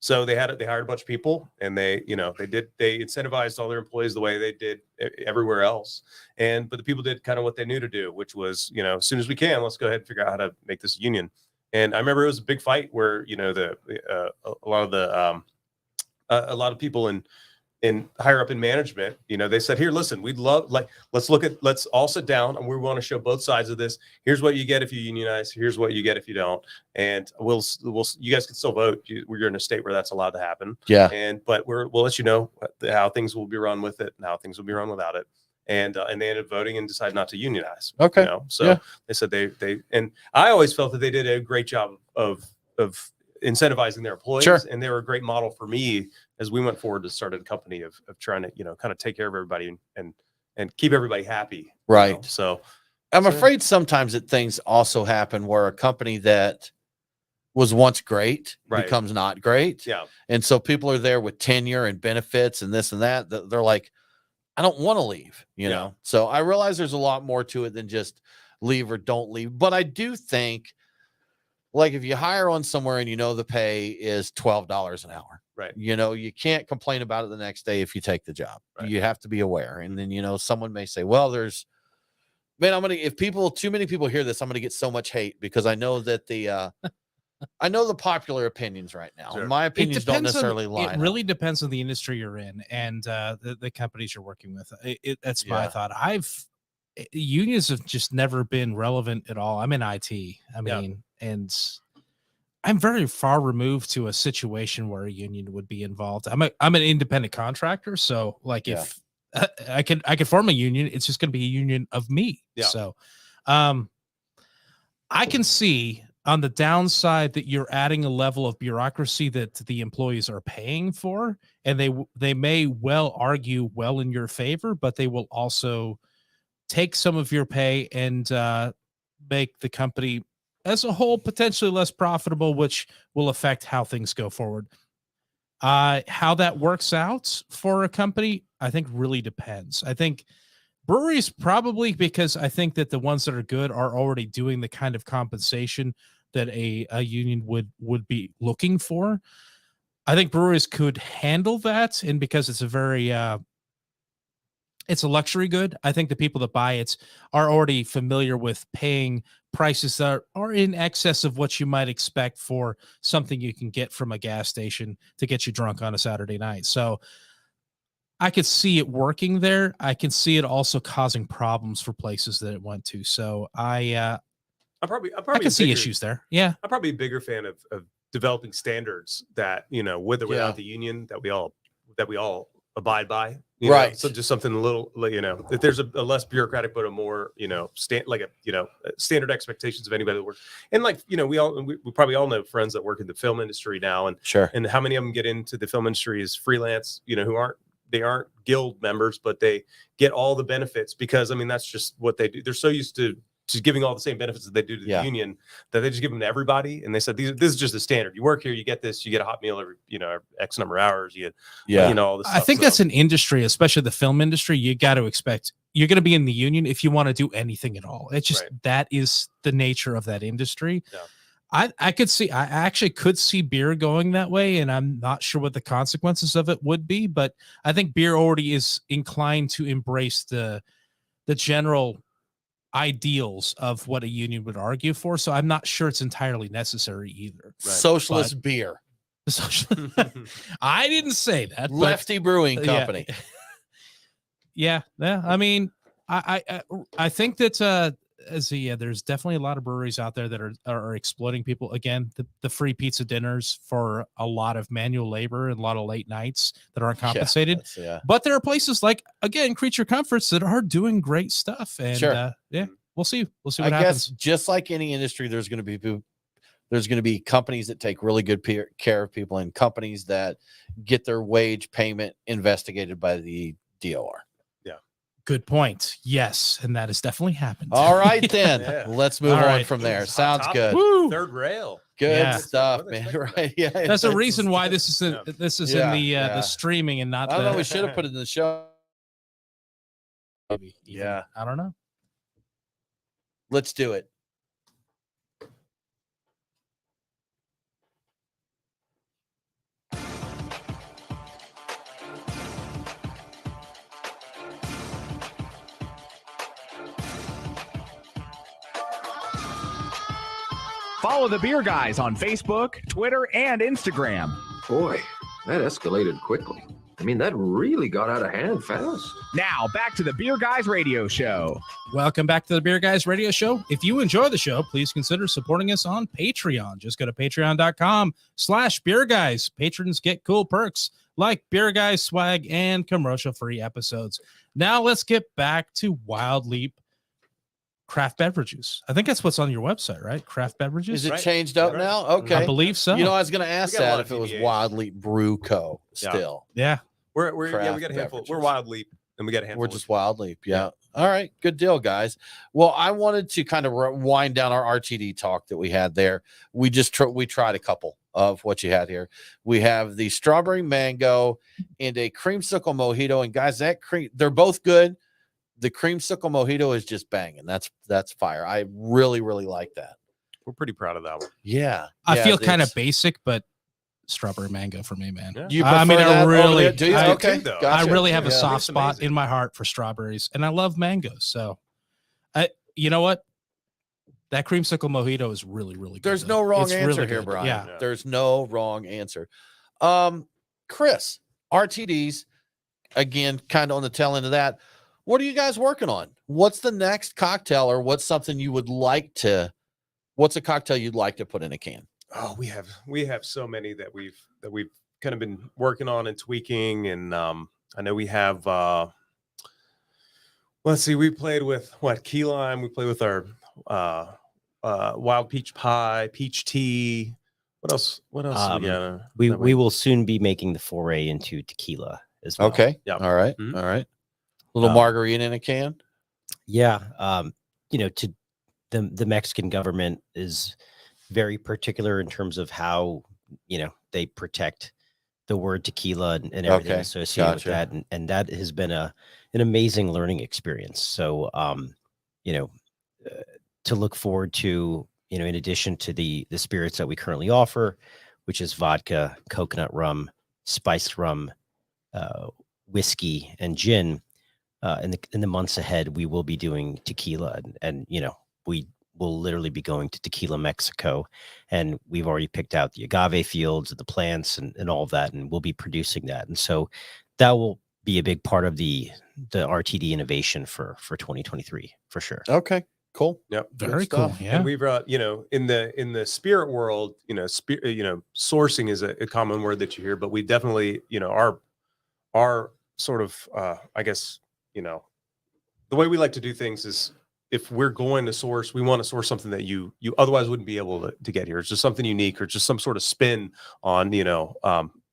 So they hired a bunch of people, and they incentivized all their employees the way they did everywhere else. But the people did kind of what they knew to do, which was, as soon as we can, let's go ahead and figure out how to make this a union. And I remember it was a big fight where, a lot of people in higher up in management, they said, here, listen, let's all sit down and we want to show both sides of this. Here's what you get if you unionize. Here's what you get if you don't. And you guys can still vote. You're in a state where that's allowed to happen. Yeah. But we'll let you know how things will be run with it and how things will be run without it. And they ended up voting and decided not to unionize. Okay. They said and I always felt that they did a great job of incentivizing their employees. Sure. And they were a great model for me as we went forward to start a company of trying to, kind of take care of everybody and keep everybody happy. Right. So I'm afraid sometimes that things also happen where a company that was once great becomes not great. Yeah. And so people are there with tenure and benefits and this and that. They're like, I don't want to leave, know? So I realize there's a lot more to it than just leave or don't leave. But I do think, like, if you hire on somewhere and the pay is $12 an hour, right? You can't complain about it the next day if you take the job. Right. You have to be aware. And then someone may say, well, if too many people hear this, I'm gonna get so much hate because I know that I know the popular opinions right now. Sure. My opinions don't necessarily line. It really depends on the industry you're in and the companies you're working with. That's my thought. Unions have just never been relevant at all. I'm in IT. And I'm very far removed to a situation where a union would be involved. I'm an independent contractor, so if I could form a union, it's just going to be a union of me. Yeah. So, I can see on the downside that you're adding a level of bureaucracy that the employees are paying for, and they may well argue well in your favor, but they will also take some of your pay and make the company as a whole potentially less profitable, which will affect how things go forward. How that works out for a company, I think really depends. I think breweries probably, because I think that the ones that are good are already doing the kind of compensation that a union would be looking for. I think breweries could handle that, and because it's a very it's a luxury good, I think the people that buy it are already familiar with paying prices that are in excess of what you might expect for something you can get from a gas station to get you drunk on a Saturday night. So I could see it working there. I can see it also causing problems for places that it went to. So I can see issues there. Yeah, I'm probably a bigger fan of developing standards that, with or without the union, that we all abide by. Right. So just something a little, if there's a less bureaucratic, but a more, standard expectations of anybody that works. And we probably all know friends that work in the film industry now, and sure. And how many of them get into the film industry as freelance, who aren't guild members, but they get all the benefits because, that's just what they do. They're so used to giving all the same benefits that they do to the union that they just give them to everybody. And they said, this is just the standard. You work here, you get this, you get a hot meal every, X number of hours. You get, all this stuff. I think that's an industry, especially the film industry. You got to expect you're going to be in the union if you want to do anything at all. It's just, that is the nature of that industry. Yeah. I actually could see beer going that way, and I'm not sure what the consequences of it would be, but I think beer already is inclined to embrace the general ideals of what a union would argue for. So I'm not sure it's entirely necessary either. Right. Socialist beer. I didn't say that. Lefty Brewing Company. Yeah. I mean, I think that there's definitely a lot of breweries out there that are exploiting people. Again, the free pizza dinners for a lot of manual labor and a lot of late nights that aren't compensated. But there are places like, again, Creature Comforts that are doing great stuff. And we'll see. We'll see what happens. Guess just like any industry, there's going to be companies that take really good care of people and companies that get their wage payment investigated by the DOR. Good point. Yes, and that has definitely happened. All right, then. Let's move on from there. Sounds good. Woo! Third rail. Good stuff, man. Right? Yeah. That's a reason why this is in the streaming and not. I don't know. We should have put it in the show. Maybe. Yeah. I don't know. Let's do it. Follow the Beer Guys on Facebook, Twitter, and Instagram. Boy, that escalated quickly. That really got out of hand fast. Now, back to the Beer Guys Radio Show. Welcome back to the Beer Guys Radio Show. If you enjoy the show, please consider supporting us on Patreon. Just go to patreon.com/Beer Guys. Patrons get cool perks like Beer Guys swag and commercial-free episodes. Now, let's get back to Wild Leap craft beverages. I think that's what's on your website, right? Craft beverages. Is it changed up now? Okay. I believe so. I was going to ask that if it was Wild Leap Brew Co. still. Yeah. We got a handful. We're Wild Leap, and we got a handful. We're just Wild Leap. Yeah. All right. Good deal, guys. Well, I wanted to kind of wind down our RTD talk that we had there. We tried a couple of what you had here. We have the strawberry mango and a creamsicle mojito. And guys, they're both good. The creamsicle mojito is just banging. That's fire. I really, really like that. We're pretty proud of that one. Yeah. I feel kind of basic, but strawberry mango for me, man. Yeah. You I really do. Okay. Gotcha. I really have a soft spot in my heart for strawberries, and I love mangoes. So, you know what? That creamsicle mojito is really, really good. There's no wrong answer here, Brian. Yeah. There's no wrong answer. Chris, RTDs, again, kind of on the tail end of that. What are you guys working on? What's the next cocktail, or what's something you would like to? What's a cocktail you'd like to put in a can? Oh, we have so many that we've kind of been working on and tweaking, and I know we have. Let's see, we played with key lime. We played with our wild peach pie, peach tea. What else? We will soon be making the foray into tequila as well. Okay. Yeah. All right. Mm-hmm. All right. Little margarita in a can. Yeah. To the Mexican government is very particular in terms of how, they protect the word tequila and everything Okay, associated with gotcha. that. And that has been an amazing learning experience. So, you know, to look forward to, in addition to the spirits that we currently offer, which is vodka, coconut rum, spiced rum, uh, whiskey, and gin. In the months ahead, we will be doing tequila, and we will literally be going to Tequila Mexico, and we've already picked out the agave fields, the plants, and all of that, and we'll be producing that. And so that will be a big part of the RTD innovation for 2023 for sure. Okay, cool. Yep. Very cool. Yeah. And we've in the spirit world, sourcing is a common word that you hear, but we definitely, our sort of I guess, the way we like to do things is if we're going to source, we want to source something that you otherwise wouldn't be able to get here. It's just something unique or just some sort of spin on,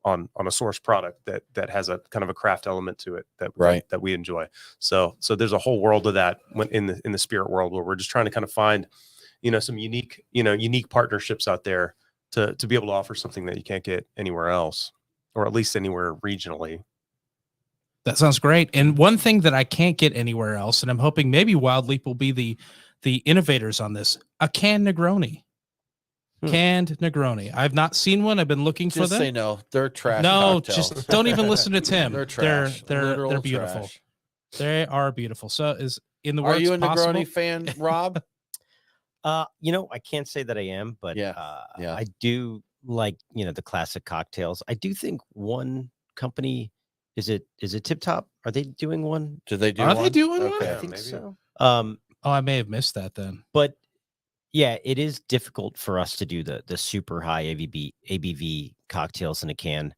on a source product that has a kind of a craft element to it that we enjoy. So there's a whole world of that in the spirit world where we're just trying to kind of find, some unique partnerships out there to be able to offer something that you can't get anywhere else, or at least anywhere regionally. That sounds great. And one thing that I can't get anywhere else, and I'm hoping maybe Wild Leap will be the innovators on this, a canned Negroni. Canned Negroni. I've not seen one. I've been looking for them. Say no. They're trash. No, cocktails. just don't even listen to Tim. They're trash. They're beautiful. Trash. They are beautiful. So is in the Are works you a possible? Negroni fan, Rob? I can't say that I am, but I do like, the classic cocktails. I do think one company, is it Tip Top? Are they doing one? Do they do Are one? they doing one? I think so. I may have missed that then. But yeah, it is difficult for us to do the super high ABV cocktails in a can.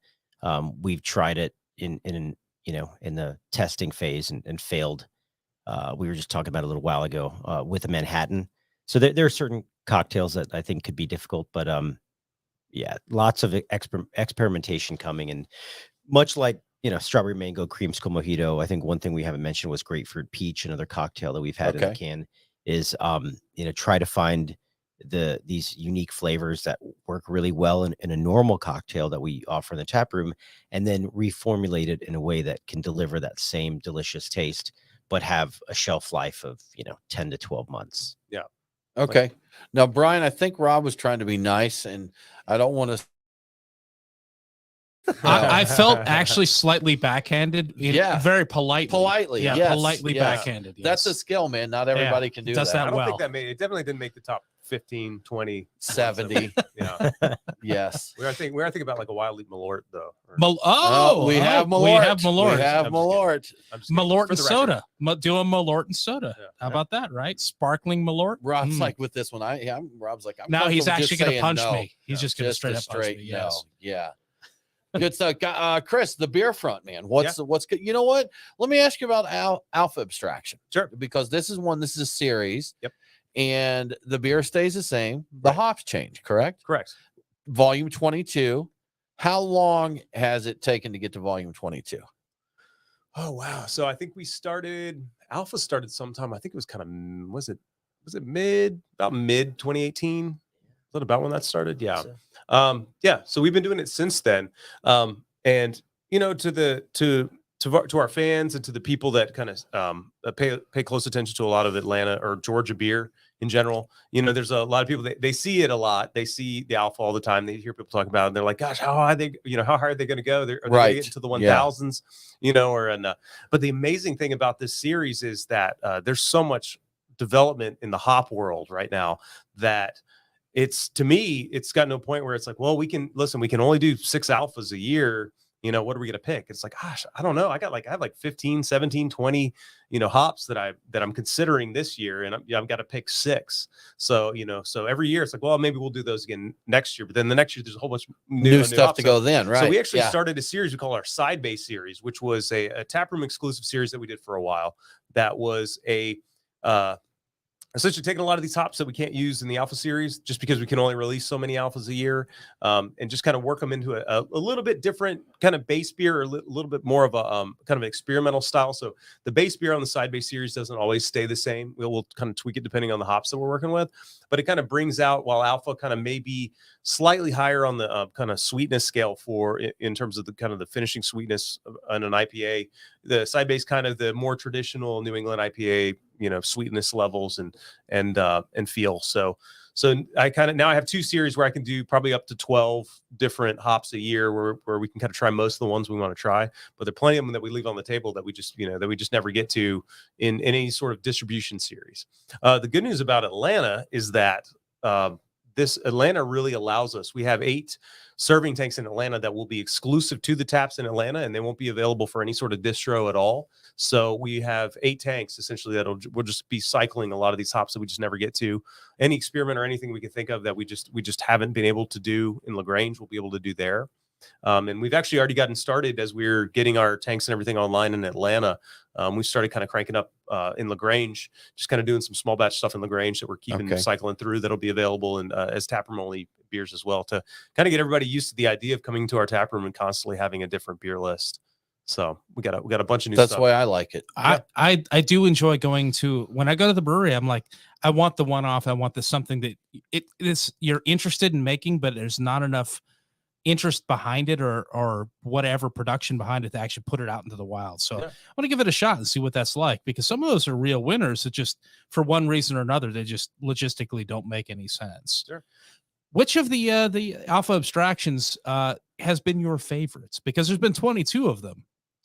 We've tried it in the testing phase and failed. We were just talking about it a little while ago with a Manhattan. So there are certain cocktails that I think could be difficult, but lots of experimentation coming. And much like, strawberry mango creamsicle mojito, I think one thing we haven't mentioned was grapefruit peach, another cocktail that we've had in the can is, try to find these unique flavors that work really well in a normal cocktail that we offer in the tap room, and then reformulate it in a way that can deliver that same delicious taste, but have a shelf life of, 10 to 12 months. Yeah. Okay. Now, Brian, I think Rob was trying to be nice, and I don't want to. I felt actually slightly backhanded. Very politely. Politely. Yeah. Yes, Politely backhanded. Yes. That's a skill, man. Not everybody can do that. That I don't well. think it definitely didn't make the top 15, 20, 70. Yeah. Yes. We are thinking about like a Wild Leap Malort though. We have Malort. We have Malort. We have Malort. Malort and soda. Do a Malort and soda. Yeah. How about that, right? Sparkling Malort. Rob's like with this one. Rob's like, I'm now he's actually going to punch no. me. He's just going to straight up punch me. No. Yes. Yeah. Good stuff. Chris, the beer front, man. What's good? You know what? Let me ask you about Alpha Abstraction. Sure. Because this is a series. Yep. And the beer stays the same. The hops change, correct? Correct. Volume 22. How long has it taken to get to volume 22? Oh, wow. So I think Alpha started sometime, I think it was kind of, was it mid 2018? Is that about when that started? Yeah. So we've been doing it since then. And to our fans and to the people that kind of pay close attention to a lot of Atlanta or Georgia beer in general, there's a lot of people they see it a lot. They see the Alpha all the time. They hear people talk about it. And they're like, "Gosh, how high are they going to go? Are they going to get into the 1000s?" But the amazing thing about this series is that there's so much development in the hop world right now that to me, it's got no point where it's like, well, we can only do 6 alphas a year. What are we going to pick? It's like, gosh, I don't know. I have like 15, 17, 20, hops that I'm considering this year. And I've got to pick 6. So, so every year it's like, well, maybe we'll do those again next year. But then the next year, there's a whole bunch of new stuff to go then. Right. So we actually started a series we call our Side Base series, which was a taproom exclusive series that we did for a while. That was essentially taking a lot of these hops that we can't use in the alpha series just because we can only release so many alphas a year, and just kind of work them into a little bit different kind of base beer, or a little bit more of a kind of experimental style. So the base beer on the side base series doesn't always stay the same. We'll kind of tweak it depending on the hops that we're working with, but it kind of brings out, while alpha kind of maybe slightly higher on the kind of sweetness scale in terms of the kind of the finishing sweetness on an IPA, the side base kind of the more traditional New England IPA, sweetness levels and feel. So I kind of, now I have 2 series where I can do probably up to 12 different hops a year where we can kind of try most of the ones we want to try, but there are plenty of them that we leave on the table that we just, that we just never get to in any sort of distribution series. The good news about Atlanta is that, this Atlanta really allows us. We have 8 serving tanks in Atlanta that will be exclusive to the taps in Atlanta, and they won't be available for any sort of distro at all. So we have 8 tanks essentially we'll just be cycling a lot of these hops that we just never get to. Any experiment or anything we can think of that we just haven't been able to do in LaGrange, we'll be able to do there. And we've actually already gotten started as we're getting our tanks and everything online in Atlanta. We started kind of cranking up in LaGrange, just kind of doing some small batch stuff in LaGrange that we're keeping cycling through. That'll be available and as taproom only beers as well, to kind of get everybody used to the idea of coming to our taproom and constantly having a different beer list. So we got a bunch of new stuff. That's the way I like it. I do enjoy going to, when I go to the brewery, I'm like, I want the one-off. I want the something that it is you're interested in making, but there's not enough interest behind it or whatever production behind it to actually put it out into the wild. So I want to give it a shot and see what that's like, because some of those are real winners that just, for one reason or another, they just logistically don't make any sense. Sure. Which of the alpha abstractions has been your favorites? Because there's been 22 of them.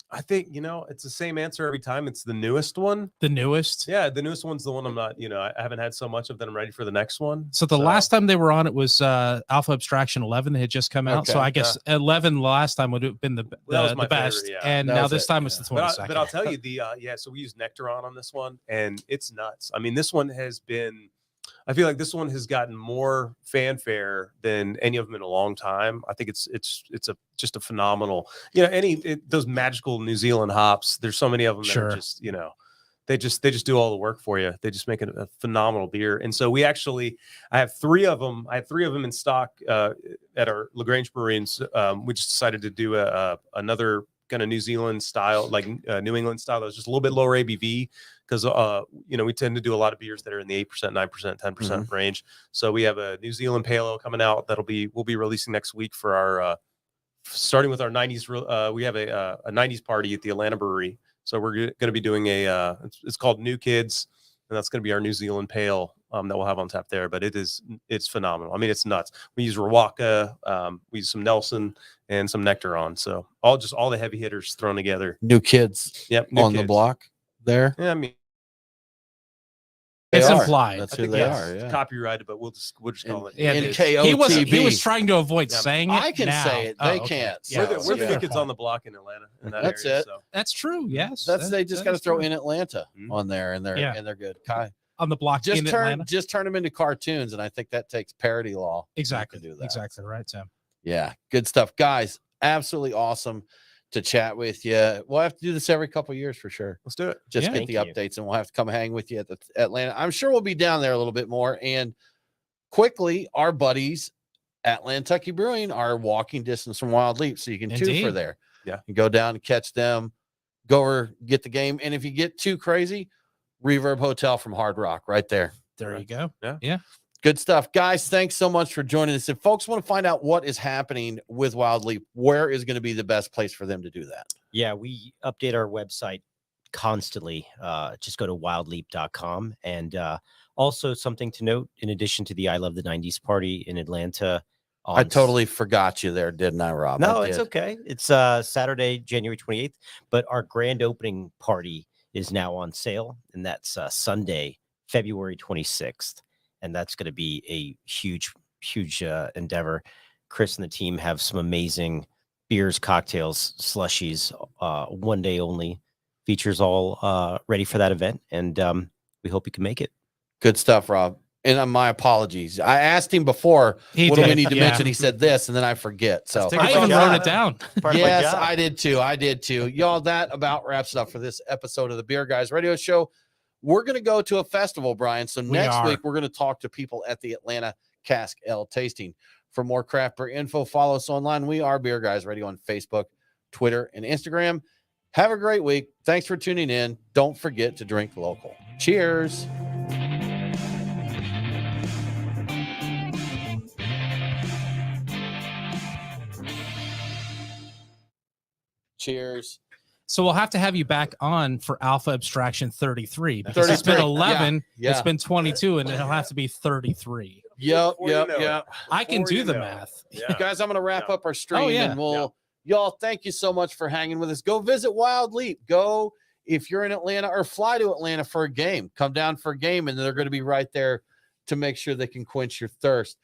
I think, it's the same answer every time. It's the newest one. The newest? Yeah, the newest one's the one I'm not, I haven't had so much of that I'm ready for the next one. So the last time they were on, it was Alpha Abstraction 11 that had just come out. So I guess 11 last time would have been the best. Favorite, and now this time it's the 22nd. But I'll tell you, so we use Nectaron on this one, and it's nuts. I mean, this one has been, I feel like this one has gotten more fanfare than any of them in a long time. I think it's just a phenomenal, those magical New Zealand hops. There's so many of them that are just, they just do all the work for you. They just make it a phenomenal beer. And so I have 3 of them. I have 3 of them in stock at our LaGrange brewery. And we just decided to do another kind of New Zealand style, like New England style. That was just a little bit lower ABV. Because we tend to do a lot of beers that are in the 8%, 9%, 10% range. So we have a New Zealand Pale Ale coming out we'll be releasing next week for our starting with our 90s. We have a 90s party at the Atlanta brewery. So we're going to be doing it's called New Kids, and that's going to be our New Zealand Pale that we'll have on tap there. But it's phenomenal. I mean, it's nuts. We use Rawaka, we use some Nelson and some Nectaron. So all the heavy hitters thrown together. New Kids. Yep. On the block there. Yeah, I mean, it's implied. That's who they are. Yeah. Copyrighted, but we'll just call it. Yeah, he was trying to avoid saying it. I can say it. They can't. We're the new kids on the block in Atlanta. In that's area, it. So. That's true. Yes. They just got to throw in Atlanta on there, and they're good. On the block. Just turn them into cartoons, and I think that takes parody law. Exactly. To do that. Exactly right, Tim. Yeah, good stuff, guys. Absolutely awesome to chat with you. We'll have to do this every couple of years for sure. Let's do it. Just get the updates, and we'll have to come hang with you at the Atlanta. I'm sure we'll be down there a little bit more. And quickly, our buddies at Lantucky Brewing are walking distance from Wild Leap, so you can tune for there. Yeah, and go down and catch them. Go or get the game. And if you get too crazy, Reverb Hotel from Hard Rock right there. There you go. Yeah. Good stuff, guys. Thanks so much for joining us. If folks want to find out what is happening with Wild Leap, where is going to be the best place for them to do that? Yeah, we update our website constantly. Just go to wildleap.com. And also something to note, in addition to the I Love the 90s party in Atlanta. I totally forgot you there, didn't I, Rob? No, it's okay. It's Saturday, January 28th. But our grand opening party is now on sale. And that's Sunday, February 26th. And that's going to be a huge endeavor. Chris and the team have some amazing beers, cocktails, slushies, 1 day only. Features all ready for that event. And we hope you can make it. Good stuff, Rob. And my apologies. I asked him before, what do we need to mention? He said this, and then I forget. So I even wrote it down. Yes, I did too. Y'all, that about wraps it up for this episode of the Beer Guys Radio Show. we're going to go to a festival, Brian. So next are. week, we're going to talk to people at the Atlanta Cask Ale Tasting. For more craft beer info, follow us online. We are Beer Guys Radio on Facebook, Twitter, and Instagram. Have a great week. Thanks for tuning in. Don't forget to drink local. Cheers. Cheers. So we'll have to have you back on for Alpha Abstraction 33 because it's been 33. 11, Yeah. it's been 22, and it'll have to be 33. Yep. I can do the math. Yeah. Guys, I'm going to wrap up our stream. Oh, yeah. And y'all, thank you so much for hanging with us. Go visit Wild Leap. Go if you're in Atlanta, or fly to Atlanta for a game. Come down for a game, and they're going to be right there to make sure they can quench your thirst.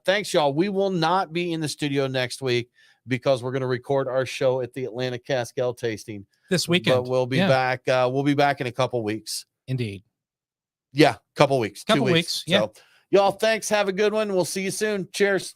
Thanks, y'all. We will not be in the studio next week because we're going to record our show at the Atlanta Cask Ale Tasting This weekend. But we'll be back. We'll be back in a couple weeks. Indeed. Yeah, couple weeks. Couple 2 weeks. Yeah. So, y'all, thanks. Have a good one. We'll see you soon. Cheers.